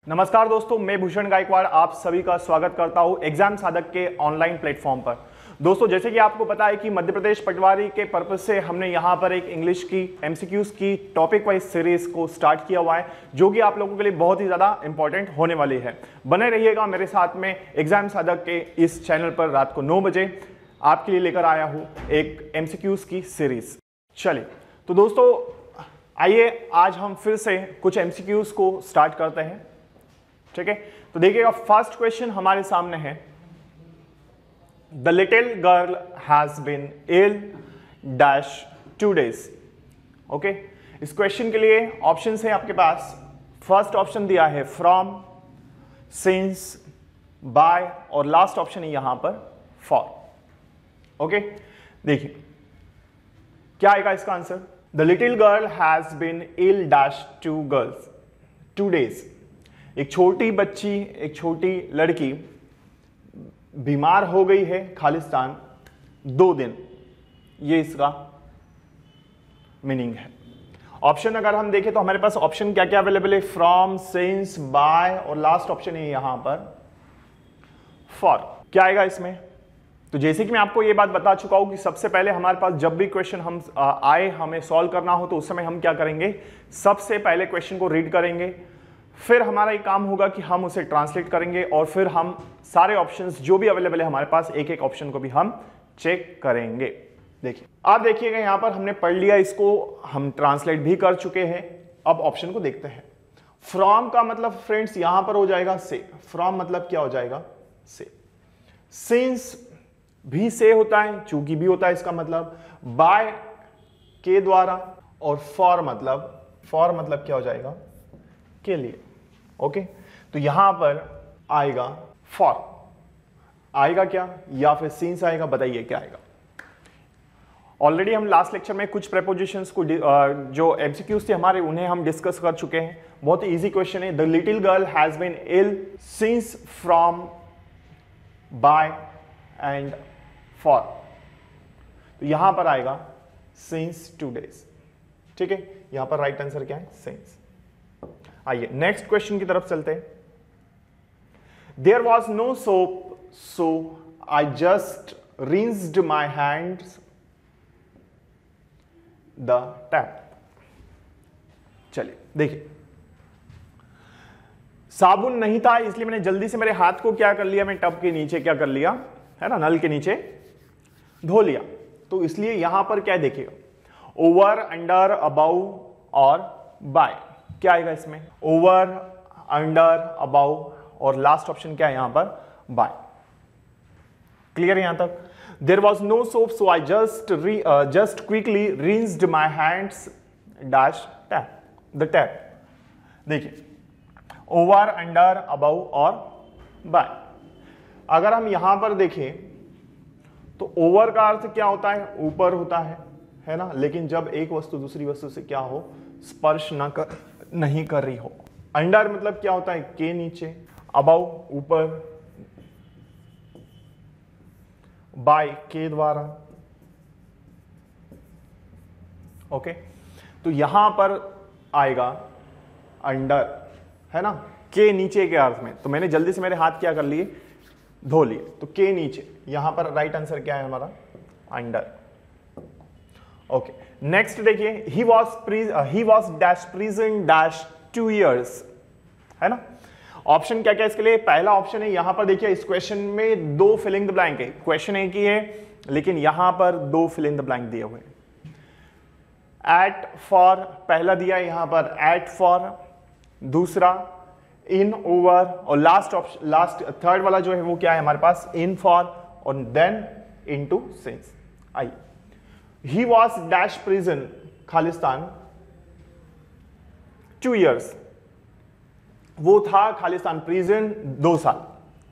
नमस्कार दोस्तों, मैं भूषण गायकवाड़ आप सभी का स्वागत करता हूं एग्जाम साधक के ऑनलाइन प्लेटफॉर्म पर। दोस्तों, जैसे कि आपको पता है कि मध्य प्रदेश पटवारी के पर्पस से हमने यहां पर एक इंग्लिश की एमसीक्यूज की टॉपिक वाइज सीरीज को स्टार्ट किया हुआ है, जो कि आप लोगों के लिए बहुत ही ज्यादा इंपॉर्टेंट होने वाली है। बने रहिएगा मेरे साथ में एग्जाम साधक के इस चैनल पर। रात को 9 बजे आपके लिए लेकर आया हूं एक एमसीक्यूज की सीरीज। चलिए तो दोस्तों, आइए आज हम फिर से कुछ एमसीक्यूज को स्टार्ट करते हैं। ठीक है, तो देखिएगा, फर्स्ट क्वेश्चन हमारे सामने है, the little girl has been ill dash 2 days। Okay, इस क्वेश्चन के लिए ऑप्शन है आपके पास। फर्स्ट ऑप्शन दिया है फ्रॉम, सिंस, बाय और लास्ट ऑप्शन है यहां पर फॉर। ओके, देखिए क्या आएगा इसका answer. The little girl has been ill dash 2 days। एक छोटी बच्ची, एक छोटी लड़की बीमार हो गई है खालिस्तान 2 दिन, ये इसका मीनिंग है। ऑप्शन अगर हम देखें तो हमारे पास ऑप्शन क्या क्या अवेलेबल है, फ्रॉम, सिंस, बाय और लास्ट ऑप्शन है यहां पर फॉर। क्या आएगा इसमें? तो जैसे कि मैं आपको ये बात बता चुका हूं कि सबसे पहले हमारे पास जब भी क्वेश्चन हम आए हमें सॉल्व करना हो तो उस समय हम क्या करेंगे, सबसे पहले क्वेश्चन को रीड करेंगे, फिर हमारा एक काम होगा कि हम उसे ट्रांसलेट करेंगे और फिर हम सारे ऑप्शंस जो भी अवेलेबल है हमारे पास, एक एक ऑप्शन को भी हम चेक करेंगे। देखिए, आप देखिएगा यहां पर हमने पढ़ लिया, इसको हम ट्रांसलेट भी कर चुके हैं। अब ऑप्शन को देखते हैं। फ्रॉम का मतलब फ्रेंड्स यहां पर हो जाएगा से। फ्रॉम मतलब क्या हो जाएगा, से। सिंस भी से होता है, चूंकि भी होता है इसका मतलब, बाय के द्वारा, और फॉर मतलब क्या हो जाएगा, के लिए। ओके, तो यहां पर आएगा फॉर। आएगा क्या, या फिर सिंस आएगा, बताइए क्या आएगा। ऑलरेडी हम लास्ट लेक्चर में कुछ प्रेपोजिशंस को जो एमसीक्यूज थे हमारे, उन्हें हम डिस्कस कर चुके हैं। बहुत इजी क्वेश्चन है। The little girl has been ill, since, from, by and for. तो यहां पर आएगा सिंस 2 days। ठीक है, यहां पर राइट आंसर क्या है, सिंस। आइए नेक्स्ट क्वेश्चन की तरफ चलते हैं। There was no soap so I just rinsed my hands the tap. चलिए देखिए, साबुन नहीं था इसलिए मैंने जल्दी से मेरे हाथ को क्या कर लिया, मैं टब के नीचे क्या कर लिया है ना, नल के नीचे धो लिया। तो इसलिए यहां पर क्या देखिएगा, ओवर, अंडर, अबाउ और बाय। क्या आएगा इसमें, ओवर, अंडर, अबाउ और लास्ट ऑप्शन क्या है यहां पर, बाय। क्लियर है यहां तक। There was no soap so I just quickly rinsed my hands dash tap, the tap. देखिए, ओवर, अंडर, अबाउ और बाय। अगर हम यहां पर देखें तो ओवर का अर्थ क्या होता है, ऊपर होता है ना, लेकिन जब एक वस्तु दूसरी वस्तु से क्या हो, स्पर्श नहीं कर रही हो। अंडर मतलब क्या होता है, के नीचे, अबाउ ऊपर, बाय के द्वारा। ओके, तो यहां पर आएगा अंडर, है ना, के नीचे के अर्थ में। तो मैंने जल्दी से मेरे हाथ क्या कर लिए, धो लिए, तो के नीचे। यहां पर राइट आंसर क्या है हमारा, अंडर। ओके, नेक्स्ट देखिए, he was dash prison dash 2 years, है ना। ऑप्शन क्या क्या इसके लिए, पहला ऑप्शन है यहां पर देखिए, इस क्वेश्चन में 2 फिलिंग द ब्लैंक है। क्वेश्चन एक ही है लेकिन यहां पर 2 फिलिंग द ब्लैंक दिए हुए हैं। एट फॉर पहला दिया है यहां पर, एट फॉर, दूसरा इन, ओवर, और लास्ट थर्ड वाला जो है वो क्या है हमारे पास, इन फॉर और देन इनटू सिंस। आइए, he was dash prison Khalistan 2 years, वो था खालिस्तान प्रिजन 2 साल।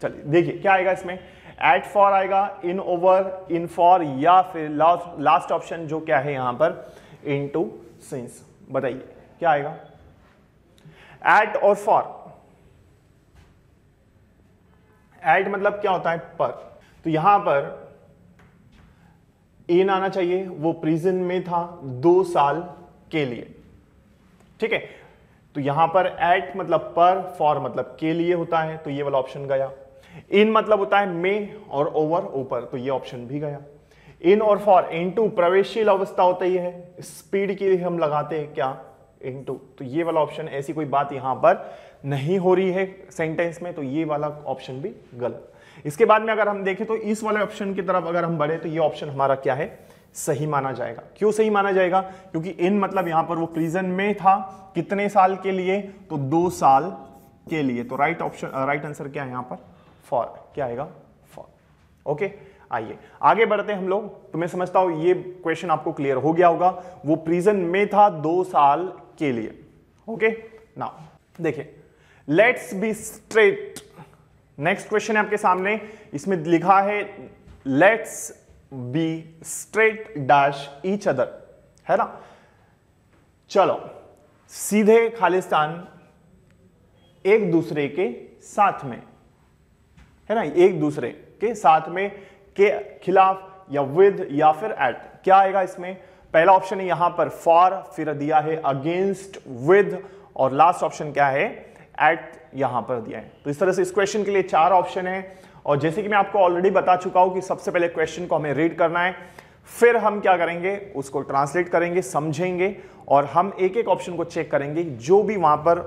चलिए देखिए क्या आएगा इसमें, एट फॉर आएगा, इन, ओवर, इन फॉर, या फिर लास्ट ऑप्शन जो क्या है यहां पर, इनटू सिंस। बताइए क्या आएगा, एट और फॉर। एट मतलब क्या होता है, पर। तो यहां पर इन आना चाहिए, वो प्रिजन में था 2 साल के लिए। ठीक है, तो यहां पर एट मतलब पर, फॉर मतलब के लिए होता है, तो ये वाला ऑप्शन गया। इन मतलब होता है में और ओवर ऊपर, तो ये ऑप्शन भी गया। इन और फॉर, इनटू प्रवेशशील अवस्था होता ही है, स्पीड के लिए हम लगाते हैं क्या, इनटू, तो ये वाला ऑप्शन, ऐसी कोई बात यहां पर नहीं हो रही है सेंटेंस में, तो ये वाला ऑप्शन भी गलत। इसके बाद में अगर हम देखें तो इस वाले ऑप्शन की तरफ अगर हम बढ़े तो ये ऑप्शन हमारा क्या है, सही माना जाएगा। क्यों सही माना जाएगा, क्योंकि इन मतलब यहां पर वो प्रिजन में था, कितने साल के लिए, तो 2 साल के लिए, तो राइट ऑप्शन, राइट आंसर क्या है यहां पर, फॉर, क्या आएगा, फॉर। ओके, आइए आगे बढ़ते हैं हम लोग। तो मैं समझता हूं ये क्वेश्चन आपको क्लियर हो गया होगा। वो प्रिजन में था 2 साल के लिए। ओके, नाउ देखिए, let's be straight, next question है आपके सामने, इसमें लिखा है let's be straight dash each other, है ना। चलो सीधे खालिस्तान एक दूसरे के साथ में, है ना, एक दूसरे के साथ में, के खिलाफ या विद या फिर एट, क्या आएगा इसमें, पहला ऑप्शन है यहां पर फॉर, फिर दिया है अगेंस्ट, विद, और लास्ट ऑप्शन क्या है, एट यहां पर दिया है। तो इस तरह से इस क्वेश्चन के लिए 4 ऑप्शन है, और जैसे कि मैं आपको ऑलरेडी बता चुका हूं कि सबसे पहले क्वेश्चन को हमें रीड करना है, फिर हम क्या करेंगे, उसको ट्रांसलेट करेंगे, समझेंगे, और हम एक एक ऑप्शन को चेक करेंगे, जो भी वहां पर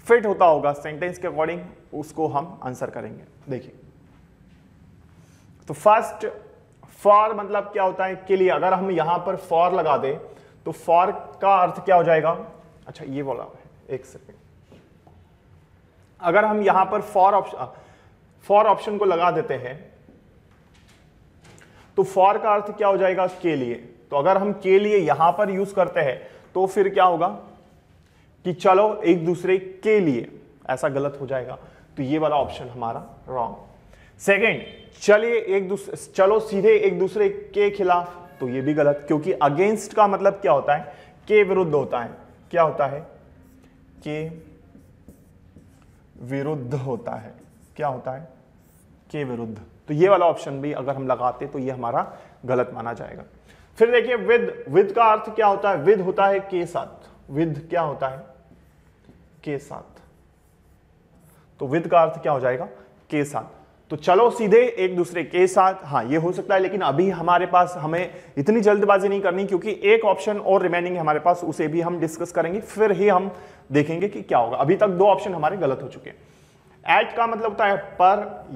फिट होता होगा सेंटेंस के अकॉर्डिंग, उसको हम आंसर करेंगे। देखिए, तो फर्स्ट, फॉर मतलब क्या होता है, के लिए, अगर हम यहां पर फॉर लगा दे तो फॉर का अर्थ क्या हो जाएगा, अच्छा ये बोला है, एक सेकेंड, अगर हम यहां पर फॉर ऑप्शन को लगा देते हैं तो फॉर का अर्थ क्या हो जाएगा, के लिए। तो अगर हम के लिए यहां पर यूज करते हैं तो फिर क्या होगा कि चलो एक दूसरे के लिए, ऐसा गलत हो जाएगा, तो ये वाला ऑप्शन हमारा रॉन्ग। सेकंड, चलो सीधे एक दूसरे के खिलाफ, तो ये भी गलत, क्योंकि अगेंस्ट का मतलब क्या होता है, के विरुद्ध होता है, क्या होता है, के विरुद्ध होता है, क्या होता है, के विरुद्ध, तो ये वाला ऑप्शन भी अगर हम लगाते तो ये हमारा गलत माना जाएगा। फिर देखिए विद का अर्थ क्या होता है, विद होता है के साथ, विद क्या होता है, के साथ, तो विद का अर्थ क्या हो जाएगा, के साथ। तो चलो सीधे एक दूसरे के साथ, हाँ ये हो सकता है, लेकिन अभी हमारे पास, हमें इतनी जल्दबाजी नहीं करनी, क्योंकि एक ऑप्शन और रिमेनिंग है हमारे पास, उसे भी हम डिस्कस करेंगे, फिर ही हम देखेंगे कि क्या होगा। अभी तक 2 ऑप्शन हमारे गलत हो चुके हैं। एट का मतलब होता है पर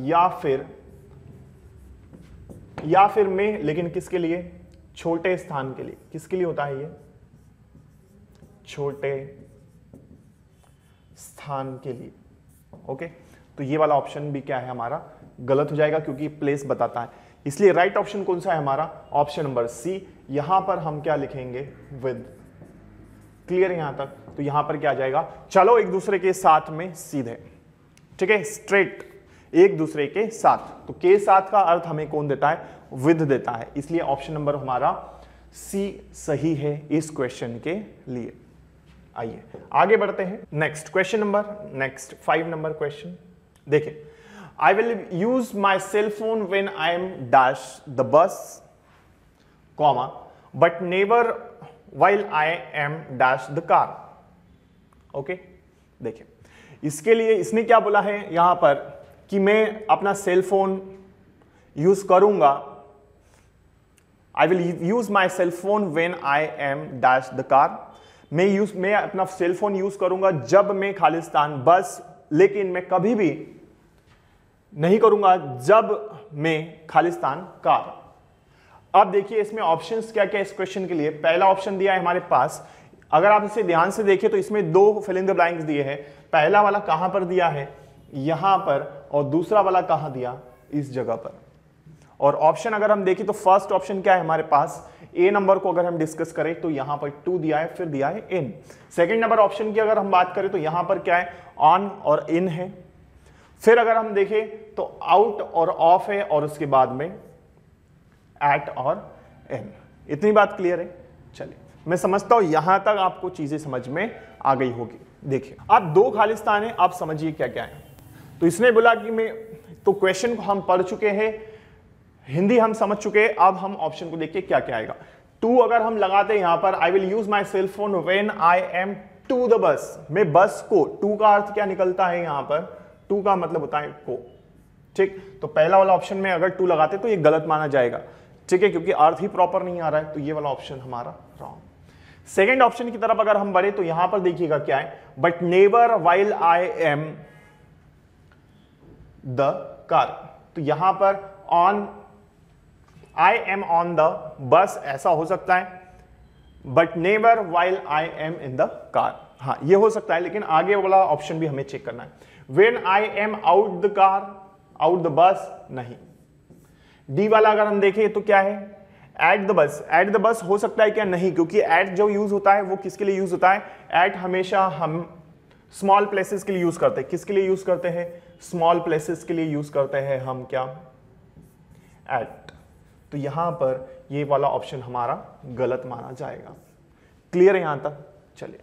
या फिर में, लेकिन किसके लिए, छोटे स्थान के लिए, किसके लिए होता है ये, छोटे स्थान के लिए। ओके, तो ये वाला ऑप्शन भी क्या है हमारा, गलत हो जाएगा, क्योंकि प्लेस बताता है। इसलिए राइट ऑप्शन कौन सा है हमारा, ऑप्शन नंबर सी। यहां पर हम क्या लिखेंगे, विद। क्लियर है यहां तक, तो यहां पर क्या आ जाएगा, चलो एक दूसरे के साथ में सीधे, ठीक है, स्ट्रेट, एक दूसरे के साथ, तो के साथ का अर्थ हमें कौन देता है, विद देता है, इसलिए ऑप्शन नंबर हमारा सी सही है इस क्वेश्चन के लिए। आइए आगे बढ़ते हैं, next question number, next 5 number question देखिए, I will use my cell phone when I am dash the bus, comma, but never while I am dash the car. Okay, देखिए इसके लिए इसने क्या बोला है यहां पर कि मैं अपना सेल फोन यूज करूंगा, I will use my cell phone when I am dash the car. मैं अपना सेल फोन यूज करूंगा जब मैं खालिस्तान बस, लेकिन मैं कभी भी नहीं करूंगा जब मैं खालिस्तान कार। अब देखिए इसमें ऑप्शंस क्या क्या इस क्वेश्चन के लिए। पहला ऑप्शन दिया है हमारे पास, अगर आप इसे ध्यान से देखें तो इसमें 2 फिल इन द ब्लैंक्स दिए हैं। पहला वाला कहां पर दिया है, यहां पर, और दूसरा वाला कहां दिया, इस जगह पर। और ऑप्शन अगर हम देखें तो फर्स्ट ऑप्शन क्या है हमारे पास, ए नंबर को अगर हम डिस्कस करें तो यहां पर 2 दिया है, फिर दिया है इन। सेकंड नंबर ऑप्शन की अगर हम बात करें तो यहां पर क्या है, ऑन और इन है। फिर अगर हम देखें तो आउट और ऑफ है, और उसके बाद में एट और एन। इतनी बात क्लियर है। चलिए मैं समझता हूं यहां तक आपको चीजें समझ में आ गई होगी। देखिए अब 2 खालिस्तान है, आप समझिए क्या क्या है। तो इसने बोला कि मैं, तो क्वेश्चन को हम पढ़ चुके हैं, हिंदी हम समझ चुके हैं, अब हम ऑप्शन को देखिए क्या क्या आएगा। 2 अगर हम लगाते हैं यहां पर, I will use my cell phone when I am to the bus, मैं बस को, टू का अर्थ क्या निकलता है यहां पर, टू का मतलब होता है को, ठीक। तो पहला वाला ऑप्शन में अगर टू लगाते तो ये गलत माना जाएगा, ठीक है, क्योंकि अर्थ ही प्रॉपर नहीं आ रहा है, तो ये वाला ऑप्शन हमारा रॉन्ग। सेकेंड ऑप्शन की तरफ अगर हम बढ़े तो यहां पर देखिएगा क्या है, but never while I am the car, तो यहां पर on, I am on the बस ऐसा हो सकता है, but never while I am in the car, हाँ ये हो सकता है, लेकिन आगे वाला ऑप्शन भी हमें चेक करना है। When I am out the car, out the bus नहीं। डी वाला अगर हम देखें तो क्या है, at the bus, at the bus हो सकता है क्या, नहीं, क्योंकि एट जो यूज होता है वो किसके लिए यूज होता है, एट हमेशा हम स्मॉल प्लेसेस के लिए यूज करते हैं, किसके लिए यूज करते हैं, स्मॉल प्लेसेस के लिए यूज करते हैं हम क्या, एट, तो यहां पर ये वाला ऑप्शन हमारा गलत माना जाएगा। क्लियर है यहां तक, चलिए,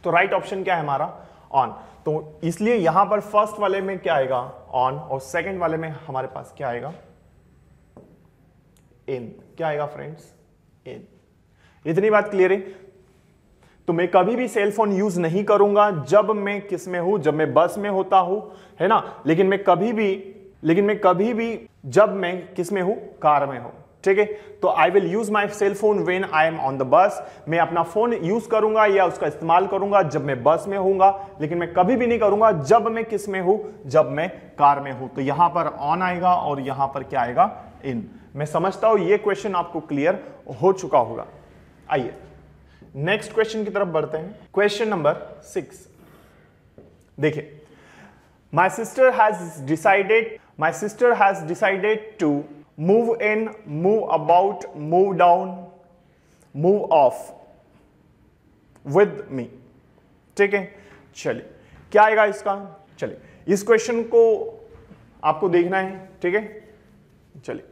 तो राइट ऑप्शन क्या है हमारा, ऑन, तो इसलिए यहां पर फर्स्ट वाले में क्या आएगा, ऑन, और सेकंड वाले में हमारे पास क्या आएगा, इन, क्या आएगा फ्रेंड्स, इन। इतनी बात क्लियर है। तो मैं कभी भी सेल फोन यूज नहीं करूंगा जब मैं किस में हूं, जब मैं बस में होता हूं, है ना, लेकिन मैं कभी भी जब मैं किस में हूं, कार में हूं, ठीक है। तो I will use my cell phone when I am on the bus, मैं अपना फोन यूज करूंगा या उसका इस्तेमाल करूंगा जब मैं बस में होऊंगा, लेकिन मैं कभी भी नहीं करूंगा जब मैं किस में हूं, जब मैं कार में हूं। तो यहां पर ऑन आएगा और यहां पर क्या आएगा, इन। मैं समझता हूं ये क्वेश्चन आपको क्लियर हो चुका होगा। आइए नेक्स्ट क्वेश्चन की तरफ बढ़ते हैं। क्वेश्चन नंबर 6 देखिए, my sister has decided to move in, move about, move down, move off with me, ठीक है। चलिए क्या आएगा इसका, चलिए इस क्वेश्चन को आपको देखना है, ठीक है। चलिए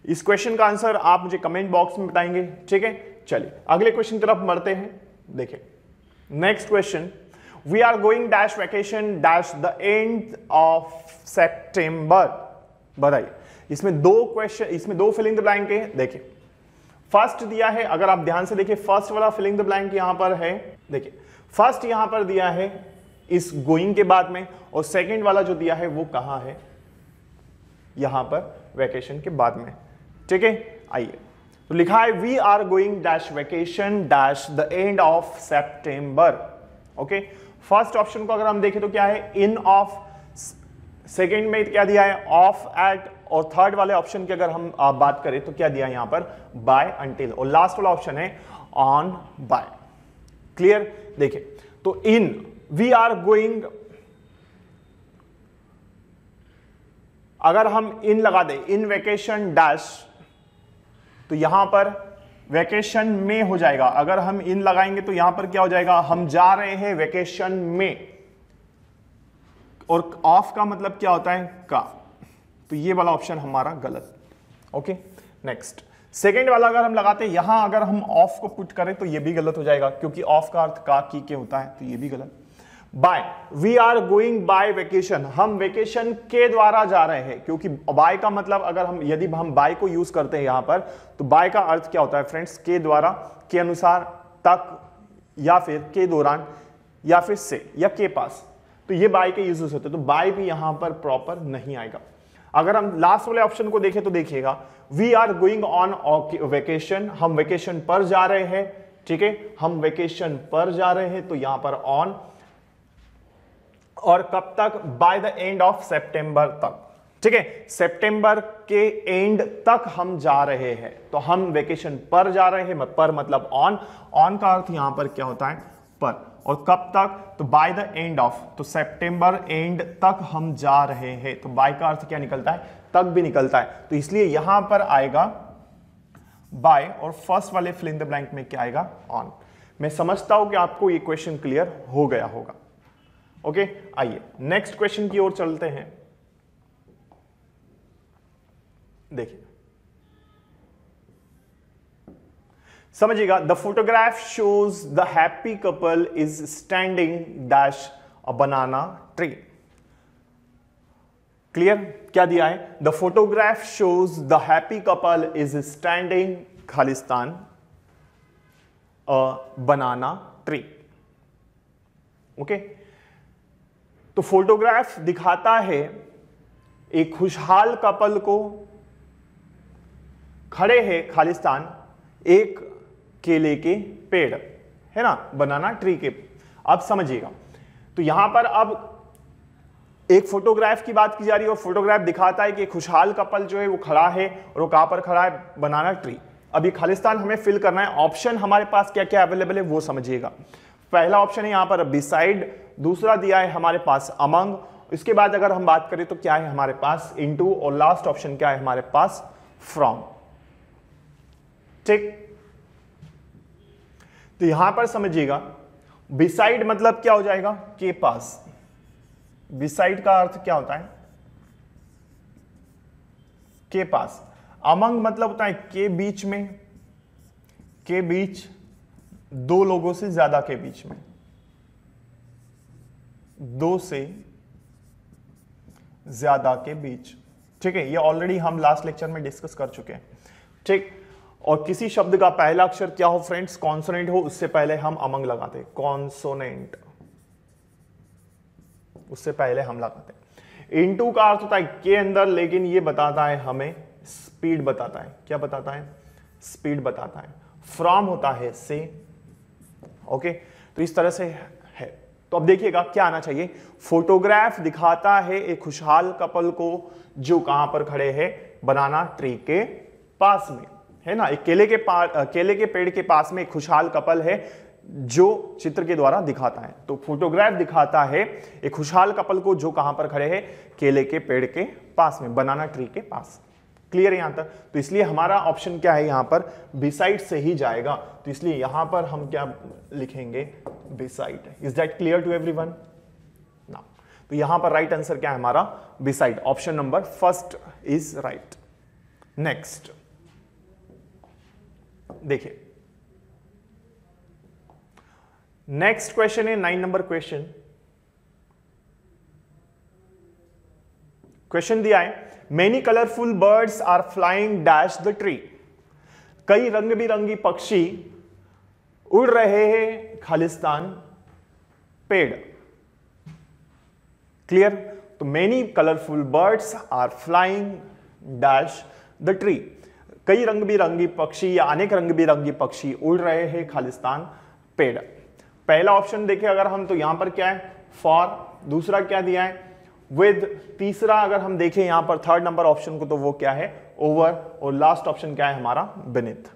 इस क्वेश्चन का आंसर आप मुझे कमेंट बॉक्स में बताएंगे, ठीक है। चलिए अगले क्वेश्चन की तरफ बढ़ते हैं। देखिए next question, we are going dash vacation dash the end of September. बताइए, इसमें दो फिलिंग द ब्लैंक है। देखिए फर्स्ट दिया है, अगर आप ध्यान से देखिए फर्स्ट वाला फिलिंग द ब्लैंक यहां पर है, देखिए फर्स्ट यहां पर दिया है इस गोइंग के बाद में, और सेकंड वाला जो दिया है वो कहां है, यहां पर वैकेशन के बाद में, ठीक है। आइए तो लिखा है we are going dash vacation dash the end of September, okay. First option को अगर हम देखें तो क्या है, इन ऑफ, सेकंड में क्या दिया है, ऑफ एट, और थर्ड वाले ऑप्शन की अगर हम बात करें तो क्या दिया है यहां पर, बाय अंटिल, और लास्ट वाला ऑप्शन है ऑन बाय। क्लियर। देखिए तो इन, वी आर गोइंग, अगर हम इन लगा दें, इन वैकेशन डैश, तो यहां पर वैकेशन में हो जाएगा। अगर हम इन लगाएंगे तो यहां पर क्या हो जाएगा, हम जा रहे हैं वैकेशन में, और ऑफ का मतलब क्या होता है, का, तो ये वाला ऑप्शन हमारा गलत, ओके। नेक्स्ट सेकेंड वाला अगर हम लगाते हैं यहां, अगर हम ऑफ को पुट करें तो ये भी गलत हो जाएगा, क्योंकि ऑफ का अर्थ का, की के होता है, तो ये भी गलत। By, we are going by vacation, हम वैकेशन के द्वारा जा रहे हैं, क्योंकि बाय का मतलब अगर हम, यदि हम बाय को यूज करते हैं यहां पर, तो बाय का अर्थ क्या होता है फ्रेंड्स, के द्वारा, के अनुसार, तक, या फिर के दौरान, या फिर से, या के पास, तो ये बाय के यूज होते हैं, तो बाय भी यहां पर प्रॉपर नहीं आएगा। अगर हम लास्ट वाले ऑप्शन को देखें तो देखिएगा, we are going on vacation, हम वैकेशन पर जा रहे हैं, ठीक है, हम वैकेशन पर जा रहे हैं, तो यहां पर ऑन, और कब तक, बाय द एंड ऑफ सितंबर तक, ठीक है, सितंबर के एंड तक हम जा रहे हैं, तो हम वैकेशन पर जा रहे हैं, पर मतलब ऑन, ऑन का अर्थ यहां पर क्या होता है, पर, और कब तक, तो बाय द एंड ऑफ, तो सितंबर एंड तक हम जा रहे हैं, तो बाय का अर्थ क्या निकलता है, तक भी निकलता है, तो इसलिए यहां पर आएगा बाय, और फर्स्ट वाले फिल इन द ब्लैंक में क्या आएगा, ऑन। मैं समझता हूं कि आपको ये क्वेश्चन क्लियर हो गया होगा, ओके। आइए नेक्स्ट क्वेश्चन की ओर चलते हैं। देखिए समझिएगा, the photograph shows the happy couple is standing dash a banana tree. Clear. क्या दिया है, the photograph shows the happy couple is standing Khalistan a banana tree. Okay, तो फोटोग्राफ दिखाता है एक खुशहाल कपल को, खड़े हैं खालिस्तान एक केले के पेड़, है ना, बनाना ट्री के। अब समझिएगा, तो यहां पर अब एक फोटोग्राफ की बात की जा रही है और फोटोग्राफ दिखाता है कि खुशहाल कपल जो है वो खड़ा है और वो कहां पर खड़ा है, बनाना ट्री। अब ये खालिस्तान हमें फिल करना है। ऑप्शन हमारे पास क्या क्या अवेलेबल है वो समझिएगा। पहला ऑप्शन है यहां पर बिसाइड, दूसरा दिया है हमारे पास अमंग, इसके बाद अगर हम बात करें तो क्या है हमारे पास इनटू, और लास्ट ऑप्शन क्या है हमारे पास फ्रॉम। ठीक, तो यहां पर समझिएगा बिसाइड मतलब क्या हो जाएगा, के पास। बिसाइड का अर्थ क्या होता है, के पास। अमंग मतलब होता है के बीच में, के बीच, दो लोगों से ज्यादा के बीच में, दो से ज्यादा के बीच। ठीक है, ये ऑलरेडी हम लास्ट लेक्चर में डिस्कस कर चुके हैं। ठीक, और किसी शब्द का पहला अक्षर क्या हो फ्रेंड्स, कॉन्सोनेंट हो, उससे पहले हम अमंग लगाते हैं, कॉन्सोनेंट, उससे पहले हम लगाते हैं। इनटू का अर्थ होता है के अंदर, लेकिन ये बताता है हमें स्पीड बताता है। क्या बताता है, स्पीड बताता है। फ्रॉम होता है से। ओके, तो इस तरह से है। तो अब देखिएगा क्या आना चाहिए, फोटोग्राफ दिखाता है एक खुशहाल कपल को जो कहां पर खड़े हैं, बनाना ट्री के पास में, है ना, एक केले के पेड़ के पास में एक खुशहाल कपल है जो चित्र के द्वारा दिखाता है। तो फोटोग्राफ दिखाता है एक खुशहाल कपल को जो कहां पर खड़े हैं, केले के पेड़ के पास में, बनाना ट्री के पास। क्लियर है यहां तक? तो इसलिए हमारा ऑप्शन क्या है, यहां पर बिसाइड से ही जाएगा। तो इसलिए यहां पर हम क्या लिखेंगे, beside. Is that clear to everyone? Now, तो यहां पर राइट आंसर क्या है हमारा, beside. Option number first is right. Next देखिए, नेक्स्ट क्वेश्चन है 9 नंबर क्वेश्चन। क्वेश्चन दिया है, many colourful birds are flying dash the tree. कई रंग बिरंगी पक्षी उड़ रहे हैं खालिस्तान पेड़। क्लियर? तो many colourful birds are flying dash the tree. कई रंग बिरंगी पक्षी या अनेक रंग बिरंगी पक्षी उड़ रहे हैं खालिस्तान पेड़। पहला ऑप्शन देखें अगर हम, तो यहां पर क्या है, फॉर। दूसरा क्या दिया है, विद। तीसरा अगर हम देखें यहां पर थर्ड नंबर ऑप्शन को, तो वो क्या है, ओवर। और लास्ट ऑप्शन क्या है हमारा, बेनिथ।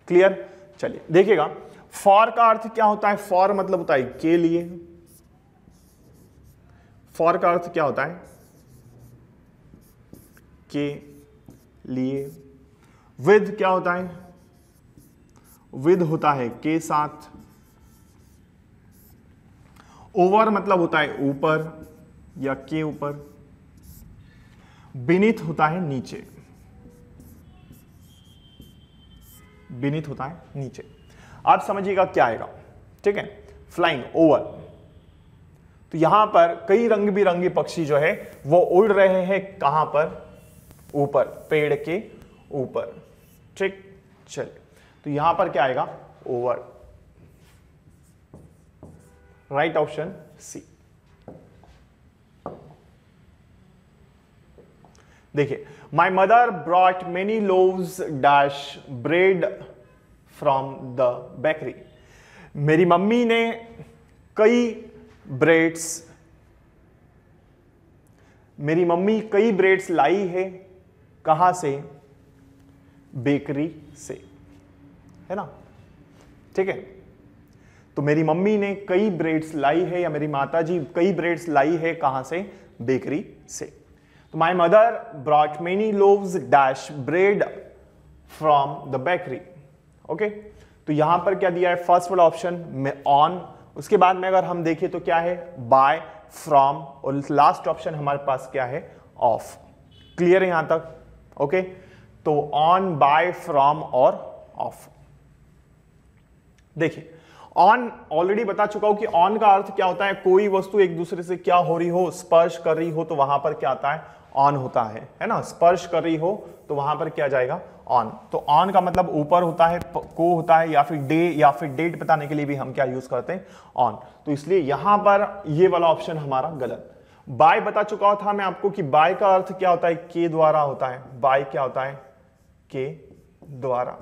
क्लियर? चलिए देखिएगा, फॉर का अर्थ क्या होता है, फॉर मतलब होता है के लिए। फॉर का अर्थ क्या होता है, के लिए। विद क्या होता है, विद होता है के साथ। ओवर मतलब होता है ऊपर या के ऊपर। बीनीथ होता है नीचे, बीनीथ होता है नीचे। आप समझिएगा क्या आएगा, ठीक है, फ्लाइंग ओवर। तो यहां पर कई रंग बिरंगे पक्षी जो है वो उड़ रहे हैं, कहां पर, ऊपर, पेड़ के ऊपर। ठीक, चलिए, तो यहां पर क्या आएगा, ओवर। Right option C. देखिए, my mother brought many loaves dash bread from the bakery. मेरी मम्मी ने कई ब्रेड्स, मेरी मम्मी कई ब्रेड्स लाई है, कहां से, बेकरी से, है ना। ठीक है, तो मेरी मम्मी ने कई ब्रेड्स लाई है, या मेरी माताजी कई ब्रेड्स लाई है, कहां से, बेकरी से। तो माई mother brought many loaves dash bread from the bakery. Okay, तो यहां पर क्या दिया है, फर्स्ट वाला ऑप्शन में ऑन। उसके बाद में अगर हम देखें तो क्या है, बाय, फ्रॉम, और लास्ट ऑप्शन हमारे पास क्या है, ऑफ। क्लियर है यहां तक? ओके, तो ऑन, बाय, फ्रॉम और ऑफ। देखिए, ऑन ऑलरेडी बता चुका हूं कि ऑन का अर्थ क्या होता है, कोई वस्तु एक दूसरे से क्या हो रही हो, स्पर्श कर रही हो, तो वहां पर क्या आता है, ऑन होता है ना। स्पर्श कर रही हो तो वहां पर क्या जाएगा, ऑन। तो ऑन का मतलब ऊपर होता है, को होता है, या फिर डे या फिर डेट बताने के लिए भी हम क्या यूज करते हैं, ऑन। तो इसलिए यहां पर ये वाला ऑप्शन हमारा गलत। बाय बता चुका था मैं आपको कि बाय का अर्थ क्या होता है, के द्वारा होता है। बाय क्या होता है, के द्वारा।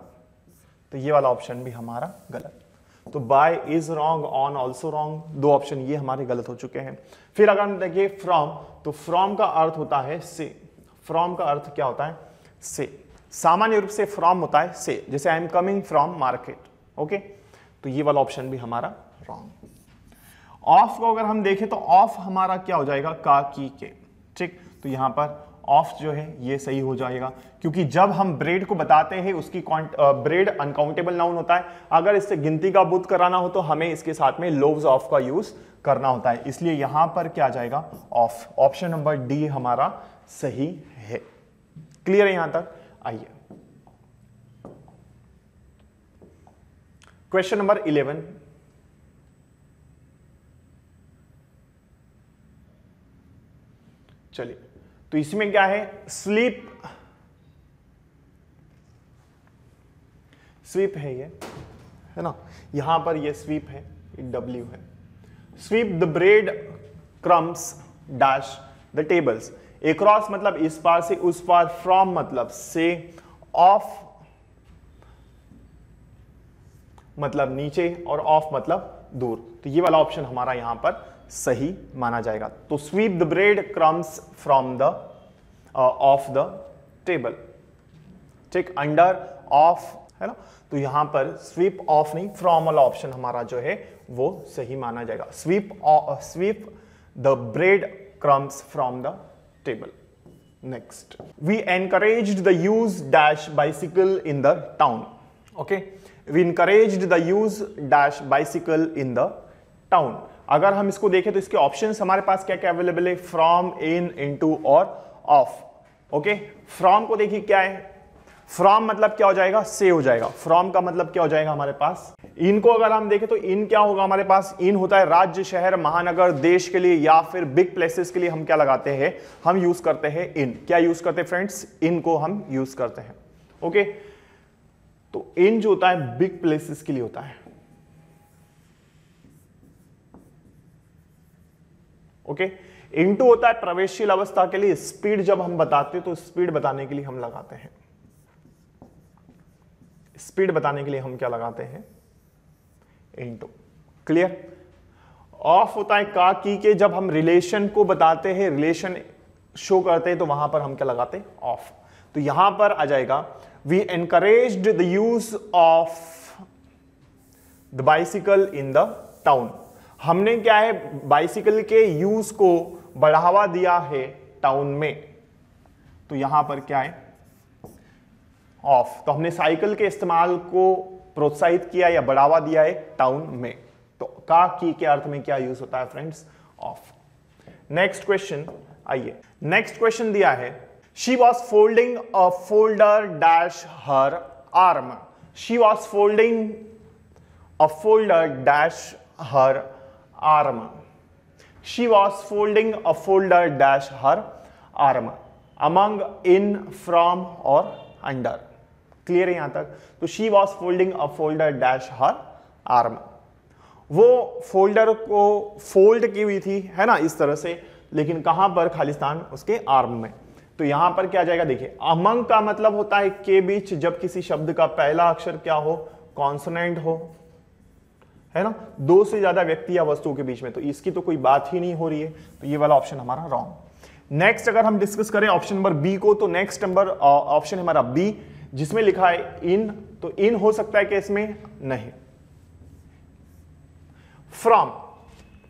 तो ये वाला ऑप्शन भी हमारा गलत। तो by is wrong, on also wrong, दो ऑप्शन ये हमारे गलत हो चुके हैं। फिर अगर हम देखिए फ्रॉम, तो फ्रॉम का अर्थ होता है से। फ्रॉम का अर्थ क्या होता है, से। सामान्य रूप से फ्रॉम होता है से, जैसे I am coming from market, okay. तो ये वाला ऑप्शन भी हमारा रॉन्ग। ऑफ को अगर हम देखें तो ऑफ हमारा क्या हो जाएगा, का, की, के, ठीक। तो यहां पर ऑफ जो है ये सही हो जाएगा, क्योंकि जब हम ब्रेड को बताते हैं उसकी ब्रेड अनकाउंटेबल नाउन होता है। अगर इससे गिनती का बुत कराना हो तो हमें इसके साथ में लोव्स ऑफ का यूज करना होता है, इसलिए यहां पर क्या जाएगा, ऑफ। ऑप्शन नंबर डी हमारा सही है। क्लियर है यहां तक? आइए क्वेश्चन नंबर 11। चलिए, तो इसमें क्या है, स्लीप, स्वीप है ये, है ना। यहां पर ये स्वीप है, डब्ल्यू है। SVEEP the bread crumbs dash the tables. Across मतलब इस पार से उस पार, फ्रॉम मतलब से, ऑफ मतलब नीचे, और ऑफ मतलब दूर। तो ये वाला ऑप्शन हमारा यहां पर सही माना जाएगा। तो sweep the bread crumbs from the of the table, ठीक। अंडर, ऑफ, है ना। तो यहां पर स्वीप ऑफ नहीं, फ्रॉम वाला ऑप्शन हमारा जो है वो सही माना जाएगा। Sweep the bread crumbs from the table. Next, we encouraged the use dash bicycle in the town, okay. We encouraged the use dash bicycle in the town. अगर हम इसको देखें तो इसके ऑप्शंस हमारे पास क्या क्या अवेलेबल है, फ्रॉम, इन, इनटू और ऑफ, ओके। फ्रॉम को देखिए क्या है, फ्रॉम मतलब क्या हो जाएगा, से हो जाएगा। फ्रॉम का मतलब क्या हो जाएगा हमारे पास। इन को अगर हम देखें तो इन क्या होगा हमारे पास, इन होता है राज्य, शहर, महानगर, देश के लिए या फिर बिग प्लेसेस के लिए हम क्या लगाते हैं, हम यूज करते हैं इन। क्या यूज करते हैं फ्रेंड्स, इन को हम यूज करते हैं, ओके। तो इन जो होता है बिग प्लेसेस के लिए होता है, ओके। इनटू होता है प्रवेशशील अवस्था के लिए। स्पीड जब हम बताते हैं तो स्पीड बताने के लिए हम लगाते हैं, स्पीड बताने के लिए हम क्या लगाते हैं, इनटू। क्लियर? ऑफ होता है का, की के, जब हम रिलेशन को बताते हैं, रिलेशन शो करते हैं तो वहां पर हम क्या लगाते हैं, ऑफ। तो यहां पर आ जाएगा, we encouraged the use of the bicycle in the town. हमने क्या है, बाइसिकल के यूज को बढ़ावा दिया है टाउन में। तो यहां पर क्या है, ऑफ। तो हमने साइकिल के इस्तेमाल को प्रोत्साहित किया या बढ़ावा दिया है टाउन में। तो का, की के अर्थ में क्या यूज होता है फ्रेंड्स, ऑफ। नेक्स्ट क्वेश्चन, आइए नेक्स्ट क्वेश्चन दिया है, she was folding a folder dash her arm. She was folding a folder dash her arm. She was folding a folder dash her arm. Among, in, from और under. Clear है यहां तक? तो she was folding a folder dash her arm. वो folder को fold की हुई थी, है ना, इस तरह से, लेकिन कहां पर, खालिस्तान उसके आर्म में। तो यहां पर क्या जाएगा, देखिए अमंग का मतलब होता है के बीच, जब किसी शब्द का पहला अक्षर क्या हो, कॉन्सोनेंट हो, है ना, दो से ज्यादा व्यक्ति या वस्तुओं के बीच में। तो इसकी तो कोई बात ही नहीं हो रही है, तो ये वाला ऑप्शन हमारा रॉन्ग। नेक्स्ट अगर हम डिस्कस करें ऑप्शन नंबर बी को, तो नेक्स्ट नंबर ऑप्शन हमारा बी, जिसमें लिखा है इन। तो इन हो सकता है कि इसमें नहीं। फ्रॉम,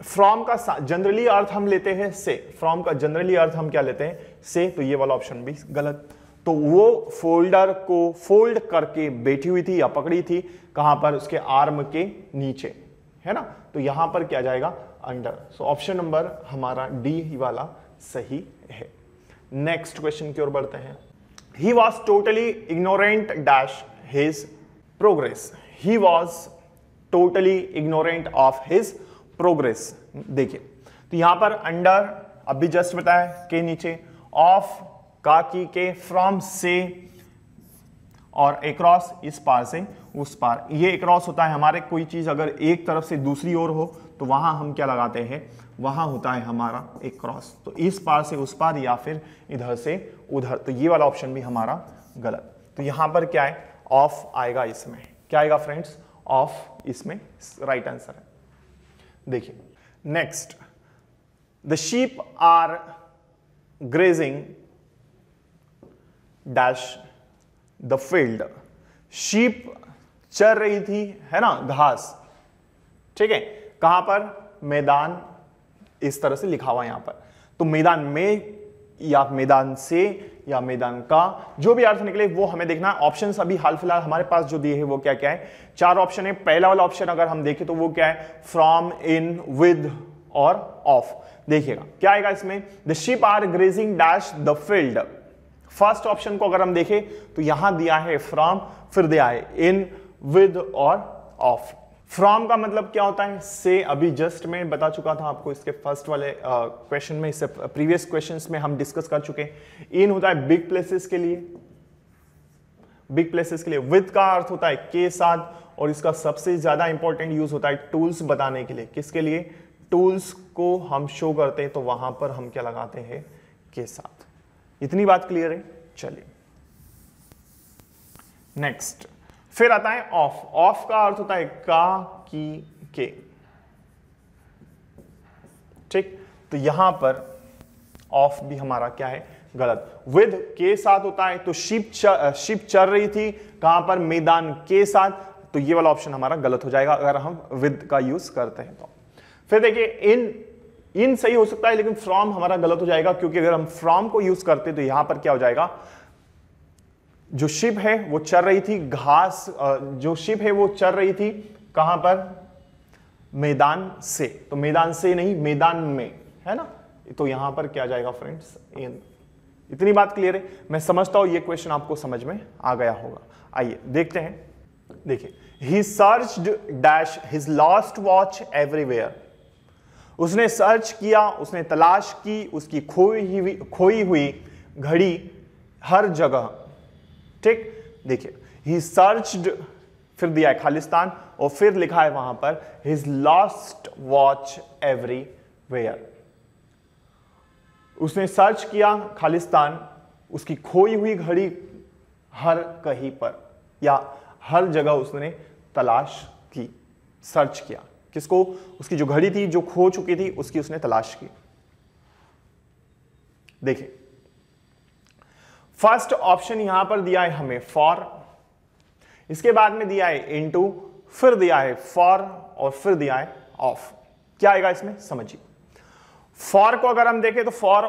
फ्रॉम का जनरली अर्थ हम लेते हैं से। फ्रॉम का जनरली अर्थ हम क्या लेते हैं, से। तो ये वाला ऑप्शन भी गलत। तो वो फोल्डर को फोल्ड करके बैठी हुई थी या पकड़ी थी, कहां पर, उसके आर्म के नीचे, है ना। तो यहां पर क्या जाएगा, अंडर। सो ऑप्शन नंबर हमारा डी वाला सही है। नेक्स्ट क्वेश्चन की ओर बढ़ते हैं। He was totally ignorant dash his progress. He was totally ignorant of his progress. देखिए तो यहां पर अंडर अभी जस्ट बताया के नीचे, ऑफ का की के, फ्रॉम से, और एक्रॉस इस पार से उस पार। ये एक्रॉस होता है हमारे कोई चीज अगर एक तरफ से दूसरी ओर हो तो वहां हम क्या लगाते हैं, वहां होता है हमारा एक क्रॉस। तो इस पार से उस पार या फिर इधर से उधर। तो ये वाला ऑप्शन भी हमारा गलत। तो यहां पर क्या है, ऑफ आएगा इसमें। क्या आएगा फ्रेंड्स, ऑफ इसमें राइट आंसर है। देखिए next, the sheep are grazing dash the field. Sheep चर रही थी, है ना, घास। ठीक है, कहां पर, मैदान, इस तरह से लिखा हुआ यहां पर। तो मैदान में या मैदान से या मैदान का, जो भी अर्थ निकले वो हमें देखना है। ऑप्शंस अभी हाल फिलहाल हमारे पास जो दिए हैं वो क्या क्या है, 4 ऑप्शन है। पहला वाला ऑप्शन अगर हम देखें तो वो क्या है, फ्रॉम, इन, विद और ऑफ। देखिएगा क्या आएगा इसमें, the ship are grazing dash the field. First option को अगर हम देखें तो यहां दिया है फ्रॉम, फिर दिया है इन, विद और ऑफ। फ्रॉम का मतलब क्या होता है, से। अभी जस्ट मैं बता चुका था आपको इसके फर्स्ट वाले क्वेश्चन में, इससे प्रीवियस क्वेश्चंस में हम डिस्कस कर चुके हैं। इन होता है बिग प्लेसेस के लिए, बिग प्लेसेस के लिए। विद का अर्थ होता है के साथ, और इसका सबसे ज्यादा इंपॉर्टेंट यूज होता है टूल्स बताने के लिए। किसके लिए, टूल्स को हम शो करते हैं तो वहां पर हम क्या लगाते हैं, के साथ। इतनी बात क्लियर है। चलिए नेक्स्ट, फिर आता है ऑफ। ऑफ का अर्थ होता है का, की, के। ठीक, तो यहां पर ऑफ भी हमारा क्या है, गलत। विद के साथ होता है तो शिप चल रही थी, कहां पर, मैदान के साथ। तो ये वाला ऑप्शन हमारा गलत हो जाएगा अगर हम विद का यूज करते हैं तो। फिर देखिए इन सही हो सकता है, लेकिन फ्रॉम हमारा गलत हो जाएगा, क्योंकि अगर हम फ्रॉम को यूज करते तो यहां पर क्या हो जाएगा, जो शिप है वो चल रही थी घास, जो शिप है वो चल रही थी कहां पर, मैदान से। तो मैदान से नहीं, मैदान में, है ना। तो यहां पर क्या जाएगा फ्रेंड्स, इन। इतनी बात क्लियर है। मैं समझता हूं ये क्वेश्चन आपको समझ में आ गया होगा। आइए देखते हैं। देखिए, he searched dash his lost watch everywhere. उसने सर्च किया, उसने तलाश की उसकी खोई हुई घड़ी हर जगह। ठीक, देखिए ही सर्च्ड, फिर दिया है खालिस्तान, और फिर लिखा है वहां पर हिज लॉस्ट वॉच एवरीवेयर। उसने सर्च किया खालिस्तान, उसकी खोई हुई घड़ी हर कहीं पर या हर जगह उसने तलाश की, सर्च किया। किसको, उसकी जो घड़ी थी जो खो चुकी थी उसकी उसने तलाश की। देखिए फर्स्ट ऑप्शन यहां पर दिया है हमें फॉर, इसके बाद में दिया है इनटू, फिर दिया है फॉर, और फिर दिया है ऑफ। क्या आएगा इसमें, समझिए। फॉर को अगर हम देखें तो फॉर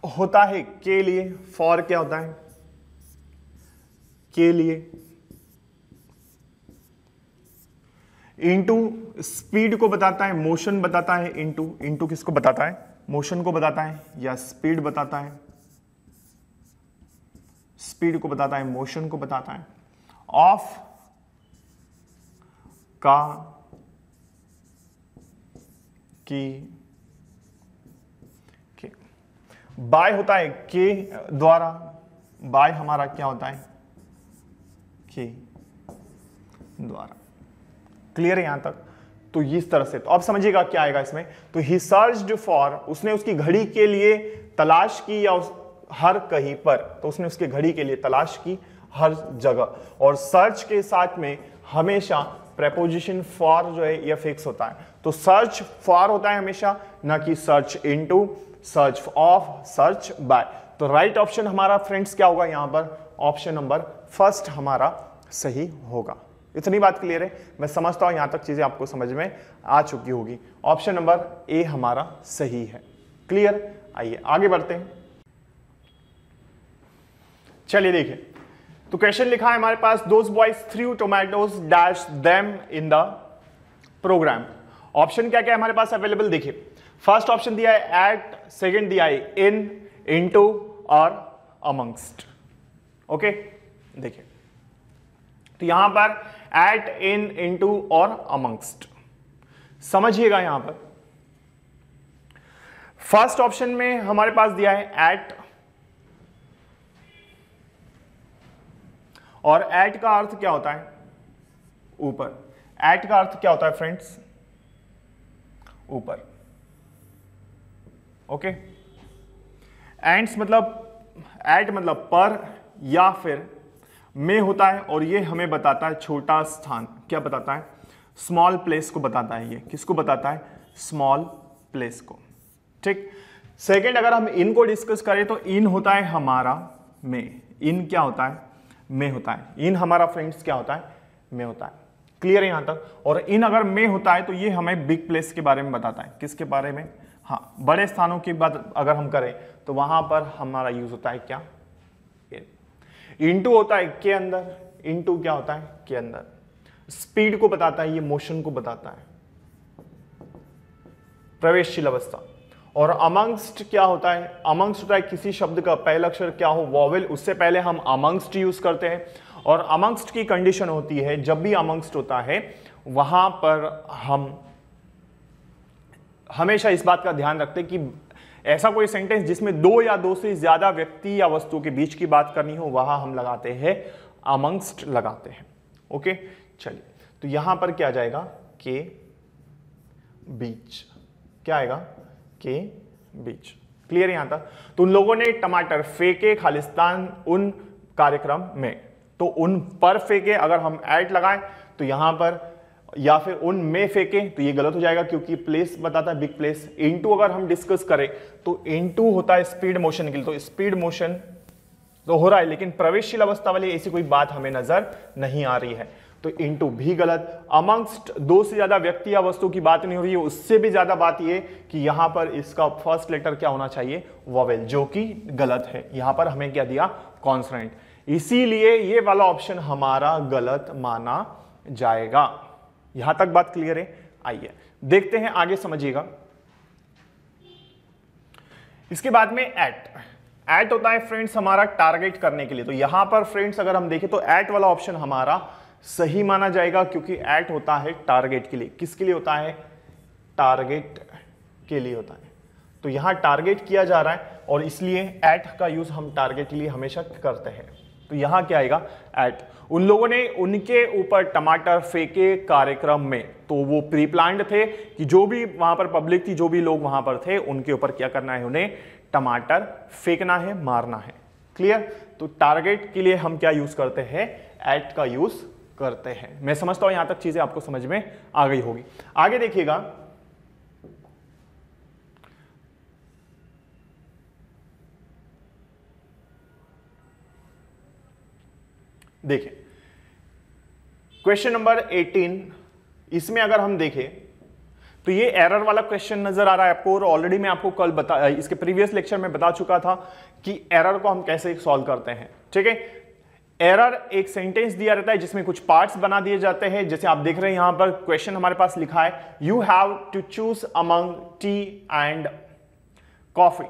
होता है के लिए। फॉर क्या होता है, के लिए। इनटू स्पीड को बताता है, मोशन बताता है। इनटू, इनटू किसको बताता है, मोशन को बताता है, या स्पीड बताता है, स्पीड को बताता है, मोशन को बताता है। ऑफ का, की, के। बाय होता है के द्वारा, बाय हमारा क्या होता है, के द्वारा। क्लियर है यहां तक। तो इस तरह से, तो अब समझिएगा क्या आएगा इसमें। तो ही सर्च्ड फॉर, उसने उसकी घड़ी के लिए तलाश की, या हर कहीं पर, तो उसने उसके घड़ी के लिए तलाश की हर जगह। और सर्च के साथ में हमेशा प्रेपोजिशन फॉर जो है यह फिक्स होता है। तो सर्च फॉर होता है हमेशा, ना कि search into, search of, search by. तो राइट ऑप्शन हमारा फ्रेंड्स क्या होगा यहां पर, ऑप्शन नंबर फर्स्ट हमारा सही होगा। इतनी बात क्लियर है। मैं समझता हूं यहां तक चीजें आपको समझ में आ चुकी होगी। ऑप्शन नंबर ए हमारा सही है। क्लियर। आइए आगे बढ़ते हैं। चलिए देखिए, तो क्वेश्चन लिखा है हमारे पास, those boys threw tomatoes dash them in the program. Option क्या क्या है हमारे पास अवेलेबल, देखिए। फर्स्ट ऑप्शन दिया है एट, सेकंड दिया है इन, इनटू और अमंगस्ट। ओके, देखिए तो यहां पर एट, इन, इनटू और अमंगस्ट। समझिएगा यहां पर फर्स्ट ऑप्शन में हमारे पास दिया है एट, और एट का अर्थ क्या होता है? ऊपर। एट का अर्थ क्या होता है फ्रेंड्स? ऊपर। ओके। एंड्स मतलब, एट मतलब पर या फिर में होता है, और ये हमें बताता है छोटा स्थान। क्या बताता है? स्मॉल प्लेस को बताता है। ये किसको बताता है? स्मॉल प्लेस को। ठीक। सेकंड, अगर हम इन को डिस्कस करें तो इन होता है हमारा में। इन क्या होता है? में होता है। इन हमारा फ्रेंड्स क्या होता है? में होता है। क्लियर है यहां तक? और इन अगर में होता है तो ये हमें बिग प्लेस के बारे में बताता है। किसके बारे में? हाँ, बड़े स्थानों की बात अगर हम करें तो वहां पर हमारा यूज होता है क्या? इनटू होता है के अंदर। इनटू क्या होता है? के अंदर। स्पीड को बताता है, ये मोशन को बताता है, प्रवेशशील अवस्था। और अमंगस्ट क्या होता है? अमंगस्ट होता है किसी शब्द का पहला अक्षर क्या हो, वॉवेल, उससे पहले हम अमंगस्ट यूज करते हैं। और अमंगस्ट की कंडीशन होती है, जब भी अमंगस्ट होता है वहां पर हम हमेशा इस बात का ध्यान रखते हैं कि ऐसा कोई सेंटेंस जिसमें दो या दो से ज्यादा व्यक्ति या वस्तु के बीच की बात करनी हो, वहां हम लगाते हैं अमंगस्ट लगाते हैं। ओके, चलिए, तो यहां पर क्या आ जाएगा? के बीच। क्या आएगा? के बीच। क्लियर है यहां तक? तो उन लोगों ने टमाटर फेंके खालिस्तान उन कार्यक्रम में, तो उन पर फेंके अगर हम एट लगाएं तो यहां पर, या फिर उन में फेंके तो ये गलत हो जाएगा क्योंकि प्लेस बताता है बिग प्लेस। इनटू अगर हम डिस्कस करें तो इनटू होता है स्पीड मोशन के लिए, तो स्पीड मोशन तो हो रहा है, लेकिन प्रवेशशील अवस्था वाली ऐसी कोई बात हमें नजर नहीं आ रही है, तो इनटू भी गलत। अमंगस्ट दो से ज्यादा व्यक्ति या वस्तु की बात नहीं हो रही है, उससे भी ज्यादा बात ये कि यहां पर इसका फर्स्ट लेटर क्या होना चाहिए? वॉवेल, जो कि गलत है। यहां पर हमें क्या दिया? कॉन्सोनेंट। इसीलिए ये वाला ऑप्शन हमारा गलत माना जाएगा। यहां तक बात क्लियर है? आइए देखते हैं आगे, समझिएगा। इसके बाद में एट। एट होता है फ्रेंड्स हमारा टारगेट करने के लिए, तो यहां पर फ्रेंड्स अगर हम देखें तो एट वाला ऑप्शन हमारा सही माना जाएगा, क्योंकि एट होता है टारगेट के लिए। किसके लिए होता है? टारगेट के लिए होता है। तो यहां टारगेट किया जा रहा है और इसलिए एट का यूज हम टारगेट के लिए हमेशा करते हैं। तो यहां क्या आएगा? एट। उन लोगों ने उनके ऊपर टमाटर फेंके कार्यक्रम में, तो वो प्री प्लान्ड थे कि जो भी वहां पर पब्लिक थी, जो भी लोग वहां पर थे, उनके ऊपर क्या करना है? उन्हें टमाटर फेंकना है, मारना है। क्लियर? तो टारगेट के लिए हम क्या यूज करते हैं? एट का यूज करते हैं। मैं समझता हूं यहां तक चीजें आपको समझ में आ गई होगी। आगे देखिएगा, देखिए क्वेश्चन नंबर 18, इसमें अगर हम देखें तो ये एरर वाला क्वेश्चन नजर आ रहा है आपको, और ऑलरेडी मैं आपको कल इसके प्रीवियस लेक्चर में बता चुका था कि एरर को हम कैसे सॉल्व करते हैं। ठीक है, एरर एक सेंटेंस दिया रहता है जिसमें कुछ पार्ट्स बना दिए जाते हैं। जैसे आप देख रहे हैं यहां पर क्वेश्चन हमारे पास लिखा है, you have to choose among tea and coffee,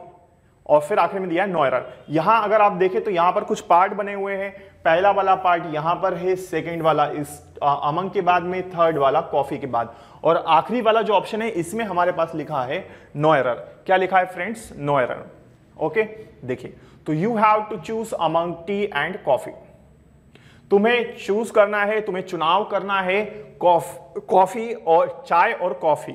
और फिर आखिर में दिया है नो एरर। यहां अगर आप देखें तो यहां पर कुछ पार्ट बने हुए हैं। पहला वाला पार्ट यहां पर है, सेकंड वाला इस अमंग के बाद में, थर्ड वाला कॉफी के बाद, और आखिरी वाला जो ऑप्शन है इसमें हमारे पास लिखा है नो एरर। क्या लिखा है फ्रेंड्स? No error. ओके, देखिए, तो you have to choose among tea and coffee. तुम्हें चूज करना है, तुम्हें चुनाव करना है कॉफी और चाय और कॉफी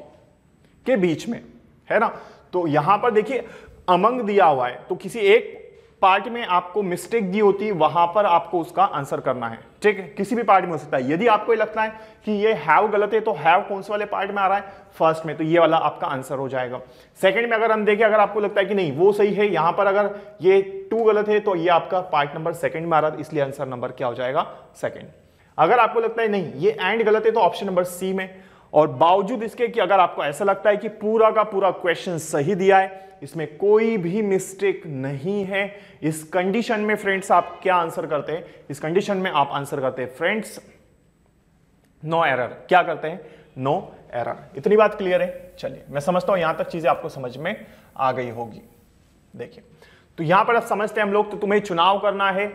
के बीच में, है ना। तो यहां पर देखिए अमंग दिया हुआ है, तो किसी एक पार्ट में आपको मिस्टेक दी होती है, वहां पर आपको उसका आंसर करना है। ठीक है, किसी भी पार्ट में हो सकता है। यदि आपको लगता है कि ये हैव गलत है, तो हैव कौन से वाले पार्ट में आ रहा है? फर्स्ट में, तो ये वाला आपका आंसर हो जाएगा। सेकंड में अगर हम देखें, अगर आपको लगता है कि नहीं वो सही है, यहां पर अगर ये टू गलत है, तो ये आपका पार्ट नंबर सेकंड में आ रहा है, इसलिए आंसर नंबर क्या हो जाएगा? सेकंड। अगर आपको लगता है नहीं ये एंड गलत है, तो ऑप्शन नंबर सी में। और बावजूद इसके कि अगर आपको ऐसा लगता है कि पूरा का पूरा क्वेश्चन सही दिया है, इसमें कोई भी मिस्टेक नहीं है, इस कंडीशन में फ्रेंड्स आप क्या आंसर करते हैं? इस कंडीशन में आप आंसर करते हैं फ्रेंड्स नो एरर। क्या करते हैं? No error. इतनी बात क्लियर है? चलिए, मैं समझता हूं यहां तक चीजें आपको समझ में आ गई होगी। देखिए, तो यहां पर समझते हैं हम लोग, तो तुम्हें चुनाव करना है